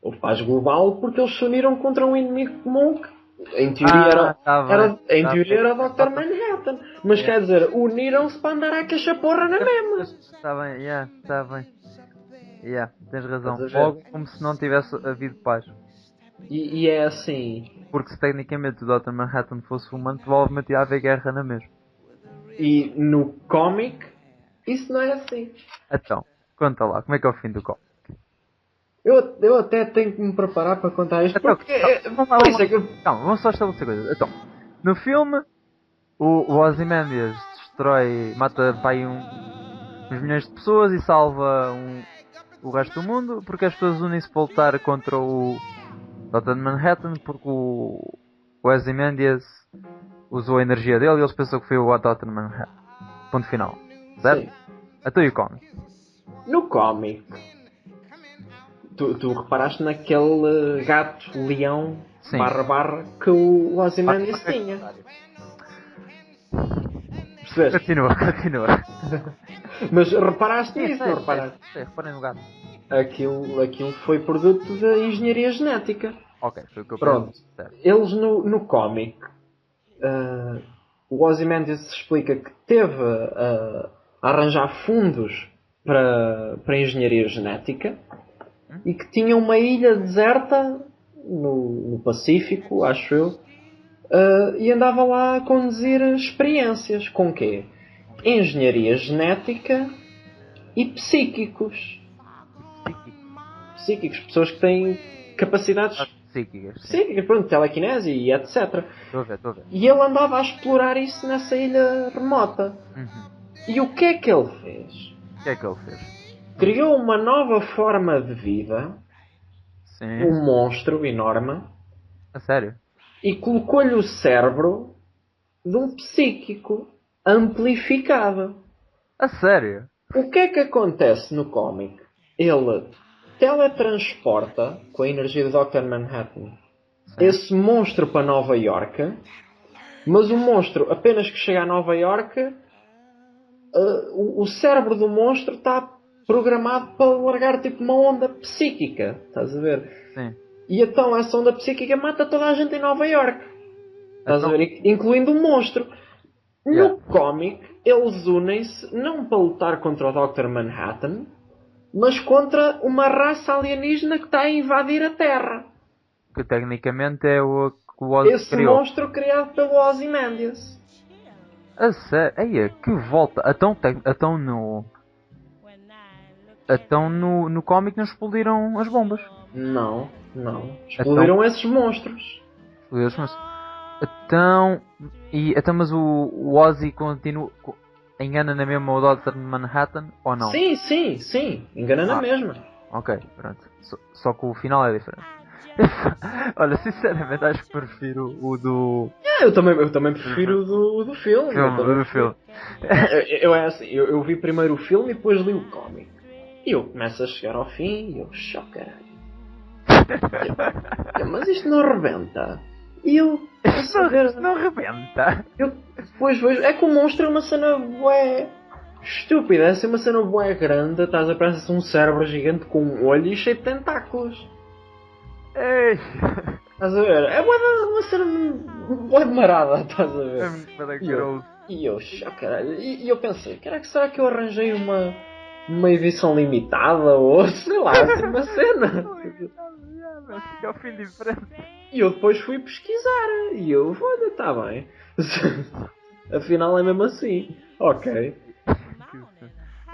houve paz global porque eles se uniram contra um inimigo comum que, em teoria, Tá bem. em Tá teoria bem. era o Dr. Manhattan. Mas Yeah. quer dizer, uniram-se para andar à cachaporra na mesma. Está bem, yeah, está bem. Yeah, tens Estás razão. a ver? Logo como se não tivesse havido paz. E é assim. Porque se tecnicamente o Dr. Manhattan fosse humano, provavelmente ia haver guerra na mesma. E no cómic, isso não é assim. Então, conta lá, como é que é o fim do copo? Eu até tenho que me preparar para contar isto Então, porque. vamos lá, Por isso é que eu. calma, vamos só estabelecer coisas. Então, no filme, o Ozymandias destrói, mata para aí uns milhões de pessoas e salva o resto do mundo porque as pessoas unem-se para lutar contra o Dr. Manhattan porque o Ozymandias usou a energia dele e eles pensam que foi o Dr. Manhattan. Ponto final. Certo? Sim. Até e o cómic. No cómic, tu reparaste naquele gato, leão, Sim. barra, que o Ozymandias tinha. Percebeste? Continua. Mas reparaste Sim, nisso, não reparaste? reparem no gato. Aquilo foi produto da engenharia genética. Ok, foi o que eu Pronto. penso. Certo. Eles no cómic, o Ozymandias explica que teve a arranjar fundos para engenharia genética e que tinha uma ilha deserta no Pacífico, acho eu, e andava lá a conduzir experiências. Com quê? Engenharia genética e psíquicos. Psíquicos, pessoas que têm capacidades Psíquicas, sim. psíquicas, pronto, telecinese e etc. Estou a ver. E ele andava a explorar isso nessa ilha remota. Uhum. E o que é que ele fez? O que é que ele fez? Criou uma nova forma de vida, Sim. um monstro enorme, A sério? e colocou-lhe o cérebro de um psíquico amplificado. A sério? O que é que acontece no cómic? Ele teletransporta, com a energia do Dr. Manhattan, Sim. esse monstro para Nova York, mas o monstro, apenas que chega a Nova York, o cérebro do monstro está programado para largar tipo uma onda psíquica. Estás a ver? Sim. E então essa onda psíquica mata toda a gente em Nova York. Estás a ver? Incluindo o monstro. No cómic, eles unem-se não para lutar contra o Dr. Manhattan, mas contra uma raça alienígena que está a invadir a Terra. Que tecnicamente é o que o Oz Esse criou. monstro criado pelo Ozymandias. A sério? Eia, que volta. Então no cómic não explodiram as bombas. Não. Explodiram esses monstros. Então, mas o Ozzy continua. Engana na mesma o Dr. Manhattan ou não? Sim. Engana na mesma. Ok, pronto. Só que o final é diferente. Olha, sinceramente acho que prefiro o do. Eu também prefiro o do filme. Eu vi primeiro o filme e depois li o cómic. E eu começo a chegar ao fim e eu choco, caralho. Mas isto não rebenta. E eu. Não rebenta. Eu depois vejo. É que o monstro é uma cena bué estúpida. É assim uma cena bué grande. Estás a pensar um cérebro gigante com um olho e cheio de tentáculos. Ei. Estás a ver? É uma cena bué marada. Estás a ver? É muito E eu, caralho. E eu pensei, será que eu arranjei uma edição limitada ou sei lá, assim, uma cena? É o fim diferente. E eu depois fui pesquisar e eu, olha, está bem. Afinal é mesmo assim. Ok.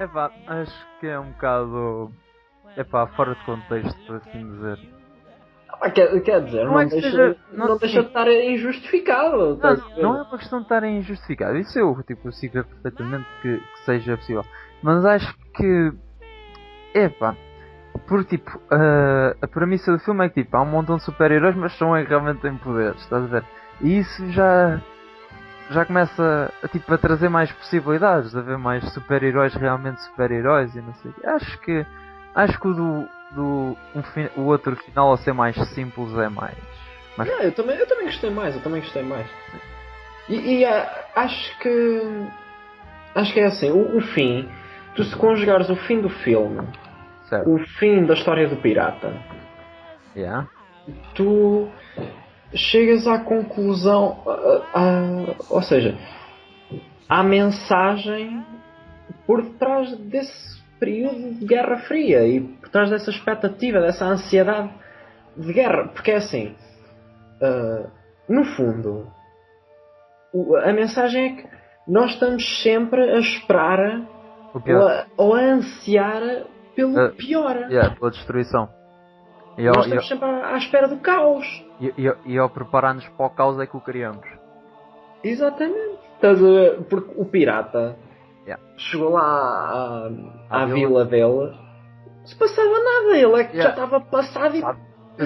Epá, acho que é um bocado. Epá, fora de contexto, por assim dizer. Quer dizer, não deixa de estar injustificado. Não é uma questão de estarem injustificados. Isso eu sigo perfeitamente que seja possível. Mas acho que. Epá. Porque a premissa do filme é que há um montão de super-heróis, mas são realmente têm poderes, estás a ver? E isso já começa a trazer mais possibilidades de haver mais super-heróis realmente super-heróis e não sei. Acho que o outro final ao ser mais simples é mais. Eu também gostei mais. E acho que é assim, o fim, tu se conjugares o fim do filme, certo, o fim da história do pirata, tu chegas à conclusão, ou seja, há mensagem por detrás desse período de Guerra Fria e por trás dessa expectativa, dessa ansiedade de guerra, porque é assim, no fundo, a mensagem é que nós estamos sempre a esperar ou a ansiar pelo pior. Pela destruição. Nós estamos sempre à espera do caos. E ao preparar-nos para o caos é que o criamos. Exatamente. Estás a ver? Porque o pirata chegou lá à vila dele, não se passava nada. Ele é que já estava passado e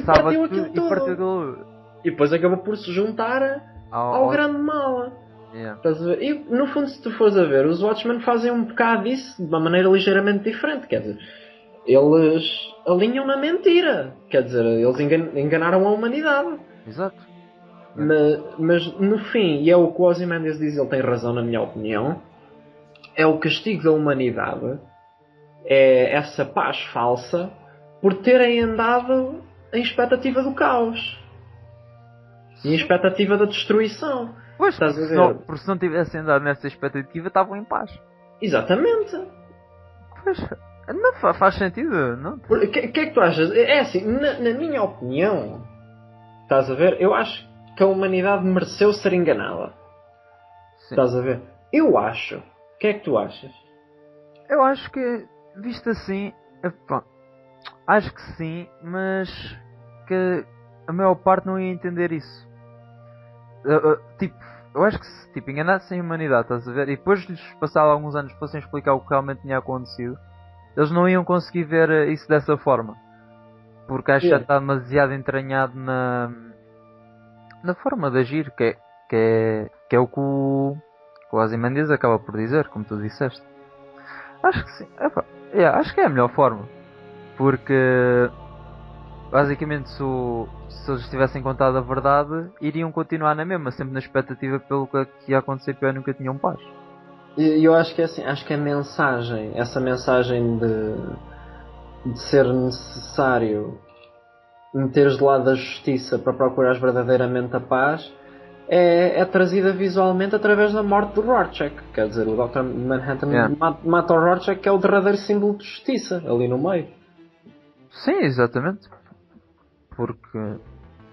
partiu aquilo tudo. E depois acabou por se juntar ao grande mal. Yeah. Estás a ver? E no fundo, se tu fores a ver, os Watchmen fazem um bocado disso de uma maneira ligeiramente diferente. Quer dizer, eles alinham na mentira. Quer dizer, eles enganaram a humanidade. Exato. Mas no fim, e é o que o Ozymandias diz, ele tem razão na minha opinião, é o castigo da humanidade, é essa paz falsa por terem andado em expectativa do caos e em expectativa da destruição. Pois, Estás a ver? porque se não tivessem andado nessa expectativa, estavam em paz. Exatamente. Pois, não faz sentido, não? O que é que tu achas? É assim, na minha opinião, estás a ver? Eu acho que a humanidade mereceu ser enganada. Sim. Estás a ver? Eu acho. O que é que tu achas? Eu acho que, visto assim, acho que sim, mas que a maior parte não ia entender isso. Tipo, eu acho que se enganassem a humanidade, estás a ver? E depois lhes passado alguns anos fossem explicar o que realmente tinha acontecido, eles não iam conseguir ver isso dessa forma. Porque acho que já está demasiado entranhado na forma de agir, que é o que o Ozymandias acaba por dizer, como tu disseste. Acho que sim. Acho que é a melhor forma. Porque basicamente se eles tivessem contado a verdade, iriam continuar na mesma, sempre na expectativa pelo que ia acontecer, porque nunca tinham paz. E eu acho que é assim, acho que a mensagem, essa mensagem de ser necessário meteres de lado a justiça para procurares verdadeiramente a paz é trazida visualmente através da morte do Rorschach. Quer dizer, o Dr. Manhattan mata o Rorschach, que é o derradeiro símbolo de justiça, ali no meio. Sim, exatamente. Porque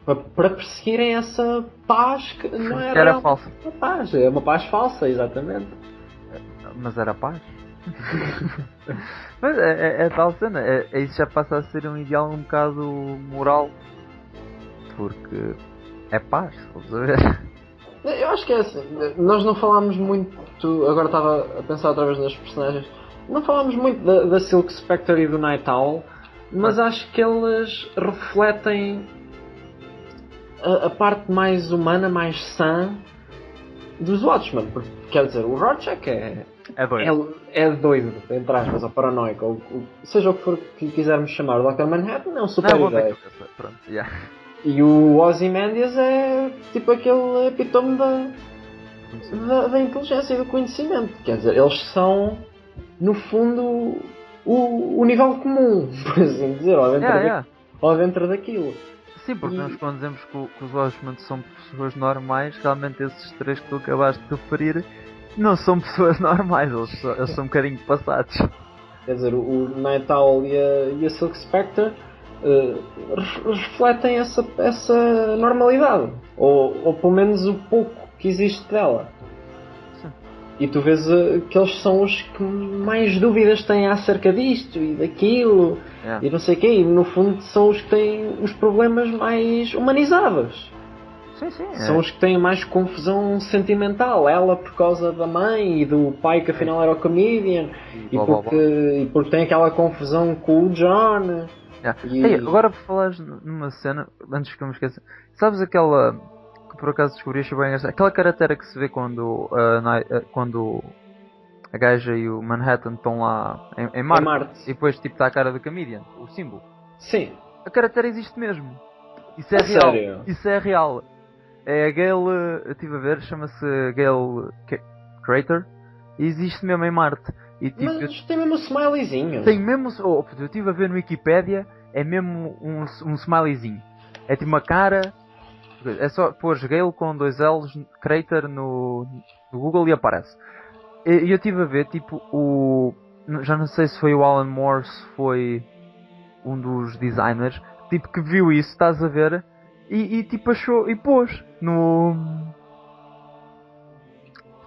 Para perseguirem essa paz que não é era falsa. Uma paz, é uma paz falsa, exatamente. Mas era paz. Mas é tal cena, isso já passa a ser um ideal um bocado moral. Porque é paz, estás a ver? Eu acho que é assim, nós não falámos muito, agora estava a pensar outra vez nas personagens, não falámos muito da Silk Spectre e do Night Owl, mas acho que eles refletem a parte mais humana, mais sã dos Watchmen. Porque, quer dizer, o Rorschach é doido, entre aspas, ou paranoico, ou seja o que for que lhe quisermos chamar. O Dr. Manhattan é um super-herói. Pronto, yeah. E o Ozymandias é tipo aquele epítome da inteligência e do conhecimento. Quer dizer, eles são, no fundo, o nível comum, por assim dizer, ou dentro daquilo. Sim, porque nós quando dizemos que os Watchmen são pessoas normais, realmente esses três que tu acabaste de referir não são pessoas normais, eles são um bocadinho passados. Quer dizer, o Night Owl e a Silk Spectre refletem essa normalidade, ou pelo menos o pouco que existe dela. Sim. E tu vês que eles são os que mais dúvidas têm acerca disto e daquilo e não sei o quê, e no fundo são os que têm os problemas mais humanizados. Sim, são os que têm mais confusão sentimental. Ela por causa da mãe e do pai que afinal era o comedian, e porque tem aquela confusão com o John. Ei, agora por falares numa cena, antes que eu me esqueça, sabes aquela que por acaso descobri, achei bem engraçada, aquela característica que se vê quando a gaja e o Manhattan estão lá em Marte, e depois tipo está a cara do comedian, o símbolo. Sim. A característica existe mesmo. Isso é real. Sério? Isso é real. É a Gale, eu estive a ver, chama-se Gale Crater, e existe mesmo em Marte. E, tipo, mas tem mesmo um smileyzinho. Tem mesmo, eu estive a ver no Wikipedia, é mesmo um smileyzinho. É tipo uma cara, é só pôr Gale com 2 L's, Crater no Google e aparece. E eu estive a ver, tipo, já não sei se foi o Alan Moore, se foi um dos designers, tipo, que viu isso, estás a ver, e tipo achou, e pôs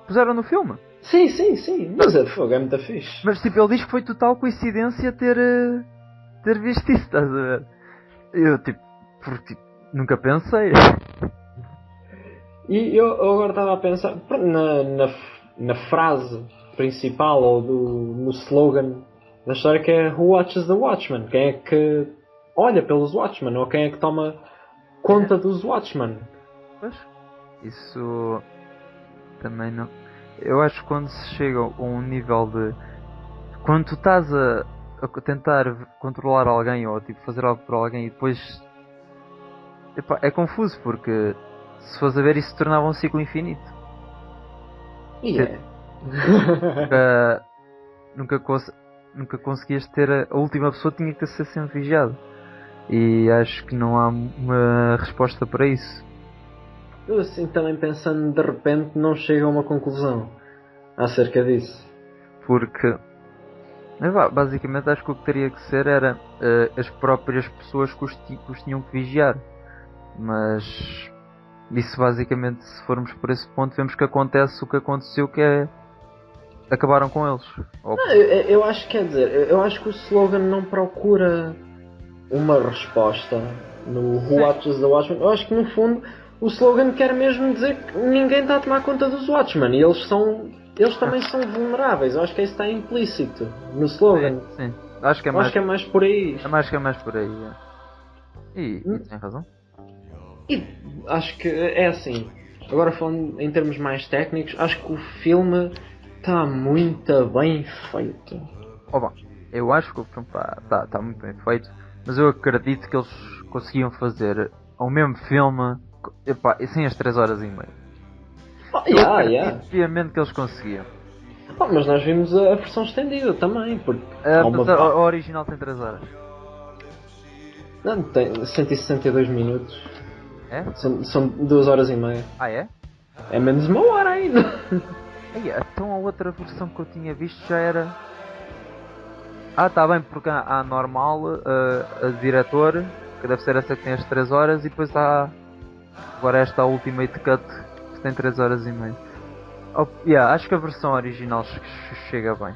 puseram no filme. Sim, mas é fogo, é muito fixe. Mas tipo, ele diz que foi total coincidência ter visto isso, estás a ver? Eu tipo, porque tipo, nunca pensei. E eu agora estava a pensar na frase principal ou no slogan da história, que é Who Watches the Watchmen? Quem é que olha pelos Watchmen, ou quem é que toma conta dos Watchmen? Pois. Isso também não. Eu acho que quando se chega a um nível de. Quando tu estás a tentar controlar alguém ou tipo fazer algo por alguém e depois. Epá, é confuso porque se fores a ver isso se tornava um ciclo infinito. E Ter- é. Nunca, nunca, nunca conseguias ter a última pessoa tinha que ser sempre vigiado. E acho que não há uma resposta para isso. Eu assim também pensando de repente não chego a uma conclusão acerca disso. Porque basicamente acho que o que teria que ser era as próprias pessoas que os tinham que vigiar. Mas isso basicamente se formos por esse ponto vemos que acontece o que aconteceu que é acabaram com eles. Ou, Não, eu acho que quer dizer, eu acho que o slogan não procura uma resposta no Who sim. Watches the Watchmen. Eu acho que no fundo o slogan quer mesmo dizer que ninguém está a tomar conta dos Watchmen e eles também são vulneráveis. Eu acho que isso está implícito no slogan. Sim. Acho que Eu acho que é mais por aí. é mais por aí. E tem razão. E acho que é assim. Agora falando em termos mais técnicos, acho que o filme está muito bem feito. Oh, bom, eu acho que o filme tá muito bem feito, mas eu acredito que eles conseguiam fazer o mesmo filme epá, e sem as 3 horas e meia. Oh, Eu yeah, yeah. acredito piamente que eles conseguiam. Oh, mas nós vimos a versão estendida também, porque há uma. Mas a original tem 3 horas. Não, tem 162 minutos. É? São 2 horas e meia. Ah, é? É menos uma hora ainda. Aí, então a outra versão que eu tinha visto já era. Ah, tá bem, porque há a normal, a diretor, que deve ser essa que tem as 3 horas, e depois há. Agora esta a Ultimate Cut, que tem 3 horas e meia. Oh, yeah, acho que a versão original chega bem.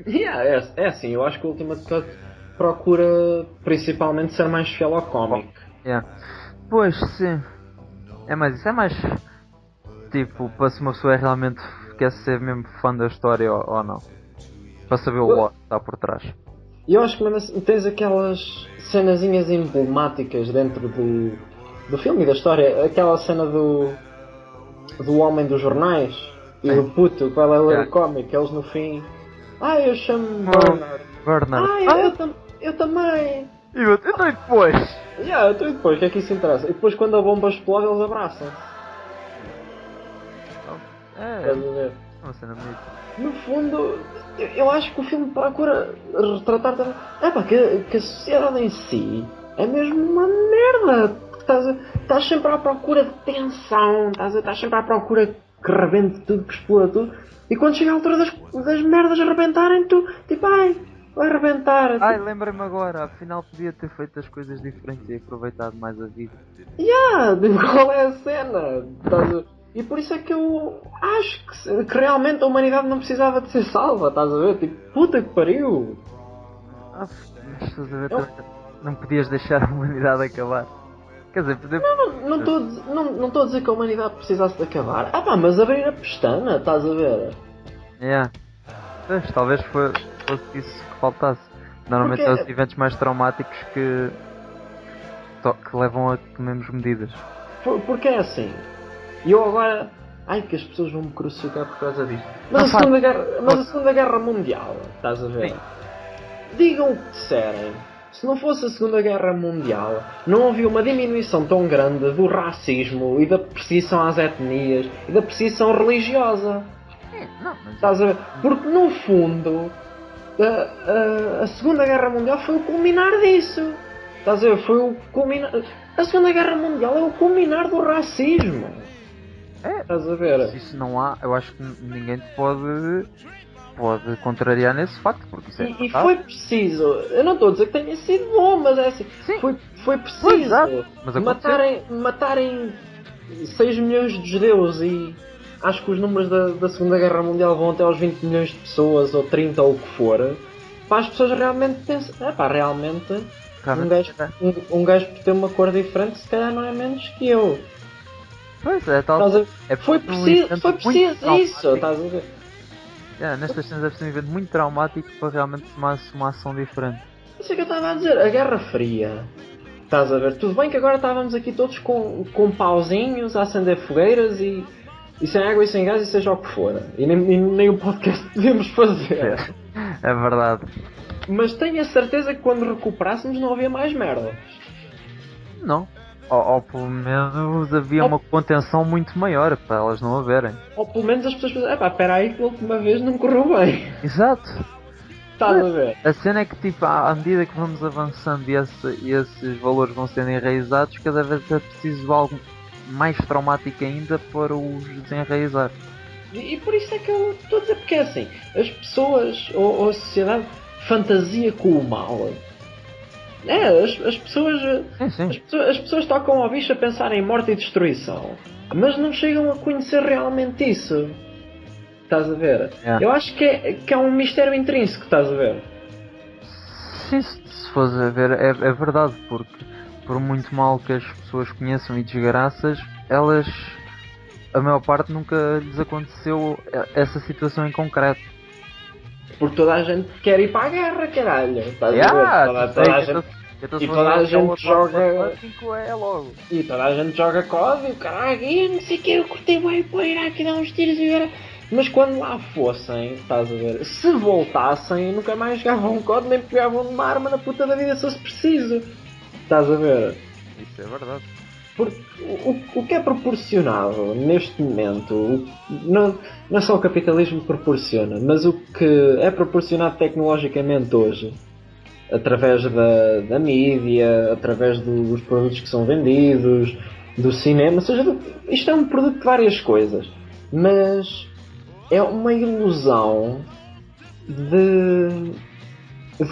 Yeah, é assim, eu acho que o Ultimate Cut procura principalmente ser mais fiel ao Bom, cómic. yeah. Pois sim, é mais isso, é mais tipo para se uma pessoa realmente quer ser mesmo fã da história ou não. Para saber o lore que está por trás. E eu acho que mesmo assim, tens aquelas cenazinhas emblemáticas dentro do filme e da história. Aquela cena do homem dos jornais e Sim. do puto que vai lá ler Yeah. o cómic. Eles no fim. Ah, eu chamo-me Oh, Bernard. Bernard. Ah, Ah, eu também. então e depois? Yeah, então e depois, o que é que isso interessa? E depois quando a bomba explode eles abraçam-se. É, Estás a ver? uma cena bonita. No fundo, eu acho que o filme procura retratar também. É pá, que a sociedade em si é mesmo uma merda. Estás sempre à procura de tensão, estás sempre à procura que rebente tudo, que exploda tudo. E quando chega a altura das merdas a rebentarem, tu, tipo, ai, vai rebentar. Ai, Tipo, lembrei-me agora, afinal podia ter feito as coisas diferentes e aproveitado mais a vida. tipo, qual é a cena? E por isso é que eu acho que realmente a humanidade não precisava de ser salva, estás a ver? Tipo, puta que pariu. Ah, mas estás a ver, Eu, não podias deixar a humanidade acabar. Quer dizer, poder. não estou a dizer que a humanidade precisasse de acabar. Ah pá, mas abrir a pestana, estás a ver? Yeah. Pois, talvez fosse isso que faltasse. Porque, Normalmente é os eventos mais traumáticos que levam a que tomemos medidas. porque é assim. E eu agora. Ai que as pessoas vão me crucificar por causa disto. Não faz. Mas a Segunda Guerra Mundial, estás a ver? Sim. Digam o que disserem. Se não fosse a Segunda Guerra Mundial, não havia uma diminuição tão grande do racismo e da perseguição às etnias e da perseguição religiosa. Não, mas. Estás a ver? Porque no fundo a Segunda Guerra Mundial foi o culminar disso. Estás a ver? Foi o culminar. A Segunda Guerra Mundial é o culminar do racismo. É, Estás a ver? isso não há. Eu acho que ninguém te pode contrariar nesse facto, porque isso é E verdade. foi preciso. Eu não estou a dizer que tenha sido bom, mas é assim. Sim, Foi pois, exato. preciso Mas aconteceu. matarem 6 milhões de judeus e acho que os números da Segunda Guerra Mundial vão até aos 20 milhões de pessoas ou 30 ou o que for. Para as pessoas realmente pensam. É pá, realmente Realmente, um gajo por ter uma cor diferente se calhar não é menos que eu. pois é, tal. Estás a ver? É Foi um evento foi muito preciso isso, traumático. estás a ver? Nestas cenas deve ser um evento muito traumático para realmente tomasse uma ação diferente. Isso é que eu estava a dizer, a Guerra Fria. Estás a ver? Tudo bem que agora estávamos aqui todos com pauzinhos a acender fogueiras e sem água e sem gás e seja o que for. E nem o podcast podemos fazer. É verdade. Mas tenho a certeza que quando recuperássemos não havia mais merda. Não. Ou pelo menos havia uma contenção muito maior para elas não haverem. Ou pelo menos as pessoas pensam, espera aí que a última vez não correu bem. Exato. Estás a ver? A cena é que, tipo, à medida que vamos avançando e esses valores vão sendo enraizados, cada vez é preciso algo mais traumático ainda para os desenraizar. E por isso é que eu estou a dizer, porque é assim, as pessoas ou a sociedade fantasia com o mal. As pessoas, Sim. as pessoas tocam ao bicho a pensar em morte e destruição, mas não chegam a conhecer realmente isso. Estás a ver? É. Eu acho que é um mistério intrínseco, estás a ver? Sim, se fores a ver, é verdade, porque por muito mal que as pessoas conheçam e desgraças, elas, a maior parte, nunca lhes aconteceu essa situação em concreto. Porque toda a gente quer ir para a guerra, caralho. Estás a ver? Toda a gente. E toda a gente joga. É logo. E toda a gente joga COD e o caralho, e não sei o que, eu curti bem para ir aqui dar uns tiros e ver. Mas quando lá fossem, estás a ver, se voltassem, nunca mais jogavam COD nem pegavam numa arma na puta da vida se fosse preciso. Estás a ver? Isso é verdade. Porque o que é proporcionado neste momento, não é só o capitalismo que proporciona, mas o que é proporcionado tecnologicamente hoje, através da mídia, através dos produtos que são vendidos, do cinema, ou seja, isto é um produto de várias coisas, mas é uma ilusão de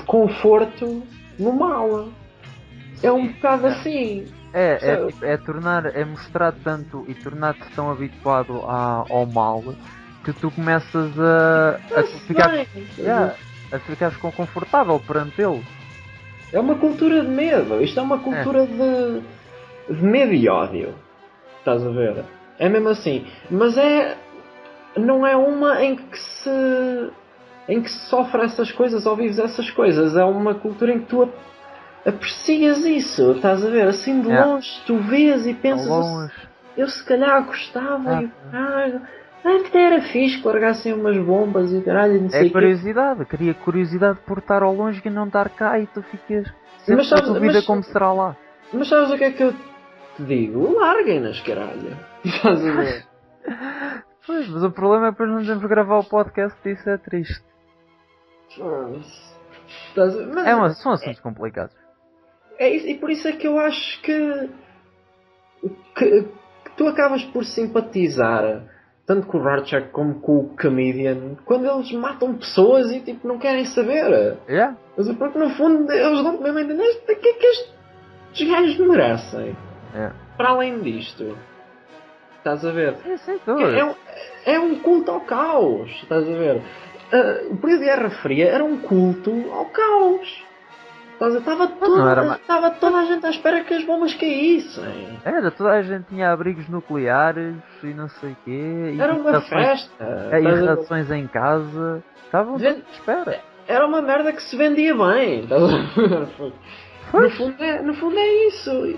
conforto no mal. É um bocado assim. É mostrar tanto e tornar-te tão habituado ao mal que tu começas a ficar confortável perante ele. É uma cultura de medo. Isto é uma cultura de medo e ódio. Estás a ver? É mesmo assim. Mas não é uma em que se sofre essas coisas ou vives essas coisas. É uma cultura em que tu aprecias isso. Estás a ver? Assim de longe tu vês e pensas, eu se calhar gostava e o caralho. Que era fixe que largassem umas bombas e o caralho, não sei o quê. Curiosidade, cria curiosidade por estar ao longe e não estar cá e tu ficas sempre na dúvida como será lá. Mas sabes o que é que eu te digo? Larguem-nas, caralho. Estás a ver? Pois, mas o problema é depois não devemos gravar o podcast e isso é triste. São assuntos complicados. É isso, e por isso é que eu acho que tu acabas por simpatizar tanto com o Rorschach como com o Comedian quando eles matam pessoas e tipo não querem saber. Mas porque no fundo eles dão mesmo a entender o que é que estes gajos merecem. Para além disto, estás a ver? É um culto ao caos, estás a ver? O período de Guerra Fria era um culto ao caos. Estava toda a gente à espera que as bombas caíssem. Toda a gente tinha abrigos nucleares e não sei o quê. Era uma festa. E rações em casa. Estavam todos à espera. Era uma merda que se vendia bem. No fundo é isso.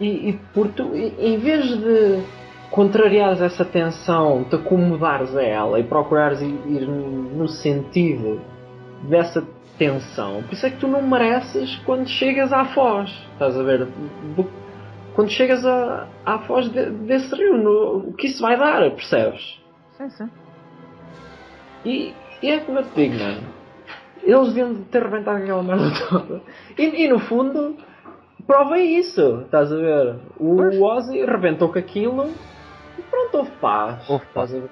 E por tu, em vez de contrariares essa tensão, te acomodares a ela e procurares ir no sentido dessa tensão, por isso é que tu não mereces quando chegas à foz, estás a ver? Quando chegas à foz desse rio, o que isso vai dar, percebes? Sim. E é como eu te digo, mano, eles deviam ter rebentado aquela merda toda. E no fundo, prova isso, estás a ver? O Ozzy rebentou com aquilo e pronto, houve paz. Estás a ver?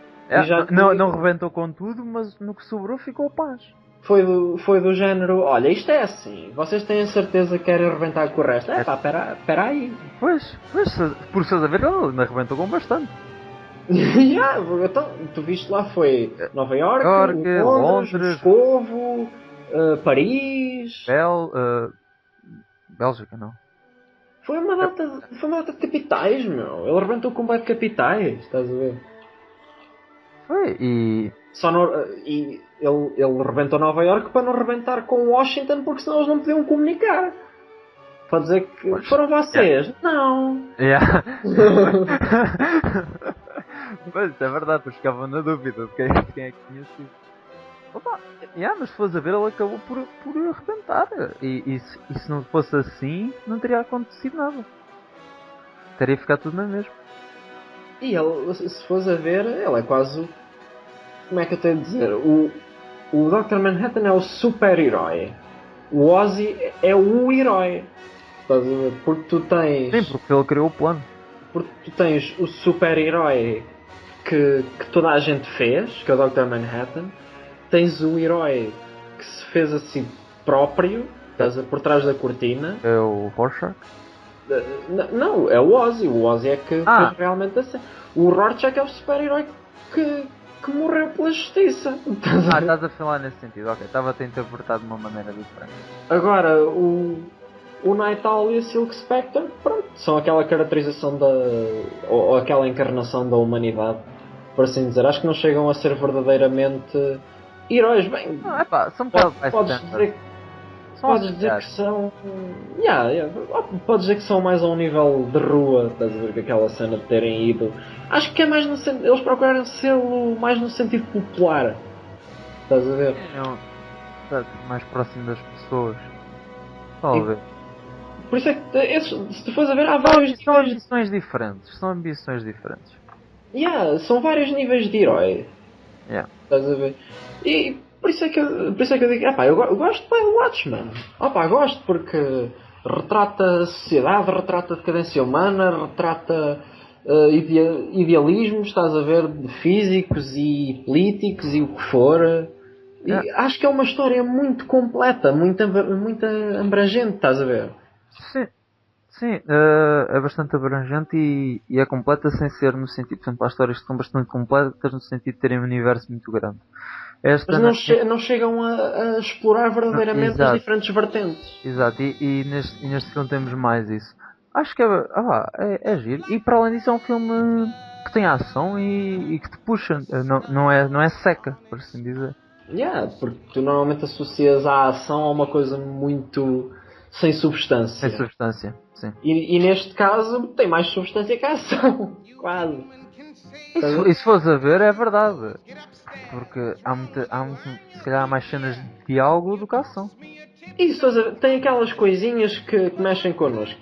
Não rebentou com tudo, mas no que sobrou ficou paz. Foi do género, olha, isto é assim, vocês têm a certeza que querem arrebentar com o resto? Espera aí. Pois, por seus a ver, ele ainda arrebentou com bastante. Então, tu viste lá, foi Nova York, Londres, Moscovo, Paris... Bélgica, não. Foi uma data de capitais, meu. Ele arrebentou com de capitais, estás a ver? Foi, e ele rebentou Nova York para não rebentar com Washington, porque senão eles não podiam comunicar. Pode dizer que foram vocês. Não. Yeah. Pois, é verdade, pois ficavam na dúvida de quem é que tinha sido. Opa, mas se fores a ver, ele acabou por arrebentar. E se não fosse assim, não teria acontecido nada. Teria ficado tudo na mesma. E ele, se fores a ver, ele é quase. Como é que eu tenho de dizer? O Dr. Manhattan é o super-herói. O Ozzy é o herói. Estás a ver? Porque tu tens. Sim, porque ele criou o plano. Porque tu tens o super-herói que toda a gente fez, que é o Dr. Manhattan. Tens o herói que se fez assim próprio, estás a, por trás da cortina. É o Rorschach? Não, é o Ozzy. O Ozzy é que fez realmente assim. O Rorschach é o super-herói que morreu pela justiça. Estás a falar nesse sentido, ok. Estava-te a interpretar de uma maneira diferente. Agora, o Night Owl e o Silk Spectre, pronto, são aquela caracterização ou aquela encarnação da humanidade, por assim dizer. Acho que não chegam a ser verdadeiramente heróis. Bem, Não, são um bocado podes dizer que são. Podes dizer que são mais a um nível de rua, estás a ver, que aquela cena de terem ido. Acho que é mais no sentido. Eles procuraram ser mais no sentido popular. Estás a ver? Mais próximo das pessoas. Talvez. Por isso é que se tu fores a ver, há vários São ambições diferentes. São ambições diferentes. São vários níveis de herói. Estás a ver? E por isso é que eu digo, eu gosto bem do Watchmen. Gosto porque retrata a sociedade, retrata a decadência humana, retrata idealismos, estás a ver, de físicos e políticos e o que for. E acho que é uma história muito completa, muito abrangente, estás a ver? Sim, é bastante abrangente e é completa sem ser no sentido, por exemplo, há histórias que são bastante completas no sentido de terem um universo muito grande. Mas não chegam a explorar verdadeiramente as diferentes vertentes. Exato, e neste filme temos mais isso. Acho que é giro. E para além disso é um filme que tem ação e que te puxa. Não é seca, por assim dizer. Porque tu normalmente associas a ação a uma coisa muito sem substância. Sem substância, sim. E neste caso tem mais substância que a ação. Quase. E se fores a ver, é verdade. Porque se calhar há mais cenas de diálogo do que ação. E se fores a ver, tem aquelas coisinhas que mexem connosco.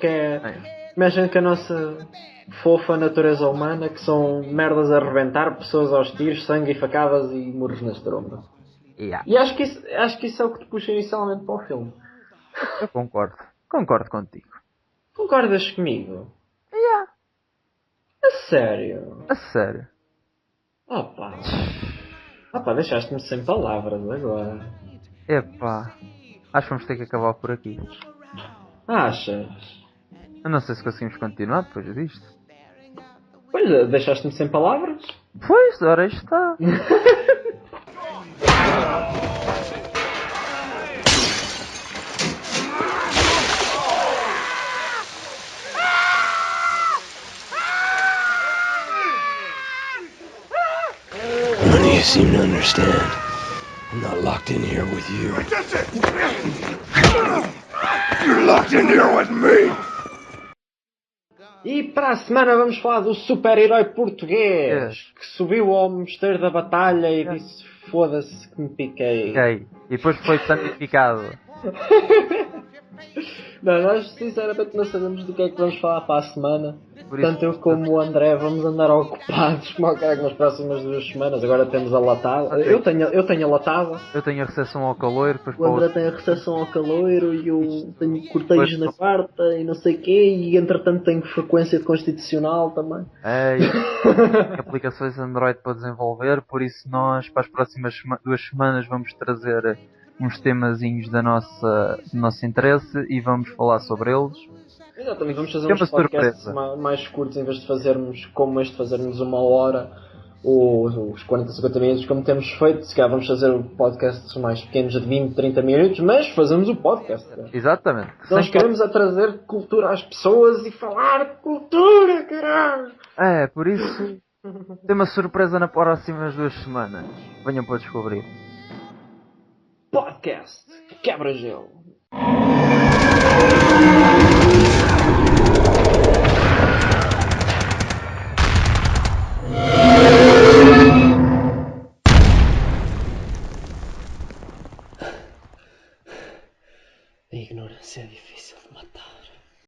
Mexem com a nossa fofa natureza humana, que são merdas a arrebentar, pessoas aos tiros, sangue e facadas e muros na estromba. E acho que isso é o que te puxa inicialmente para o filme. Eu concordo contigo. Concordas comigo? A sério? A sério? Deixaste-me sem palavras agora. Acho que vamos ter que acabar por aqui. Achas? Eu não sei se conseguimos continuar depois disto. Pois, deixaste-me sem palavras? Pois, ora está. None of you seem to understand. I'm not locked in here with you. You're locked in here with me! E para a semana vamos falar do super-herói português que subiu ao mosteiro da batalha e disse foda-se que me piquei. E depois foi santificado. Não, nós sinceramente não sabemos do que é que vamos falar para a semana. Tanto eu como o André vamos andar ocupados como nas próximas 2 semanas. Agora temos a latada. Eu tenho a latada. Eu tenho a recepção ao caloiro. O André tem a recepção ao caloiro e eu tenho cortejos na quarta e não sei o quê. E entretanto tenho frequência constitucional também. Aplicações Android para desenvolver. Por isso nós para as próximas 2 semanas vamos trazer uns temazinhos do nosso interesse e vamos falar sobre eles. Exatamente, vamos fazer uns podcasts mais curtos em vez de fazermos como este, fazermos 1 hora ou os 40, 50 minutos como temos feito. Se calhar vamos fazer podcasts mais pequenos de 20, 30 minutos, mas fazemos o podcast. Exatamente. Nós queremos trazer cultura às pessoas e falar de cultura, caralho! Por isso tem uma surpresa nas próximas 2 semanas. Venham para descobrir. Podcast Quebra-Gelo.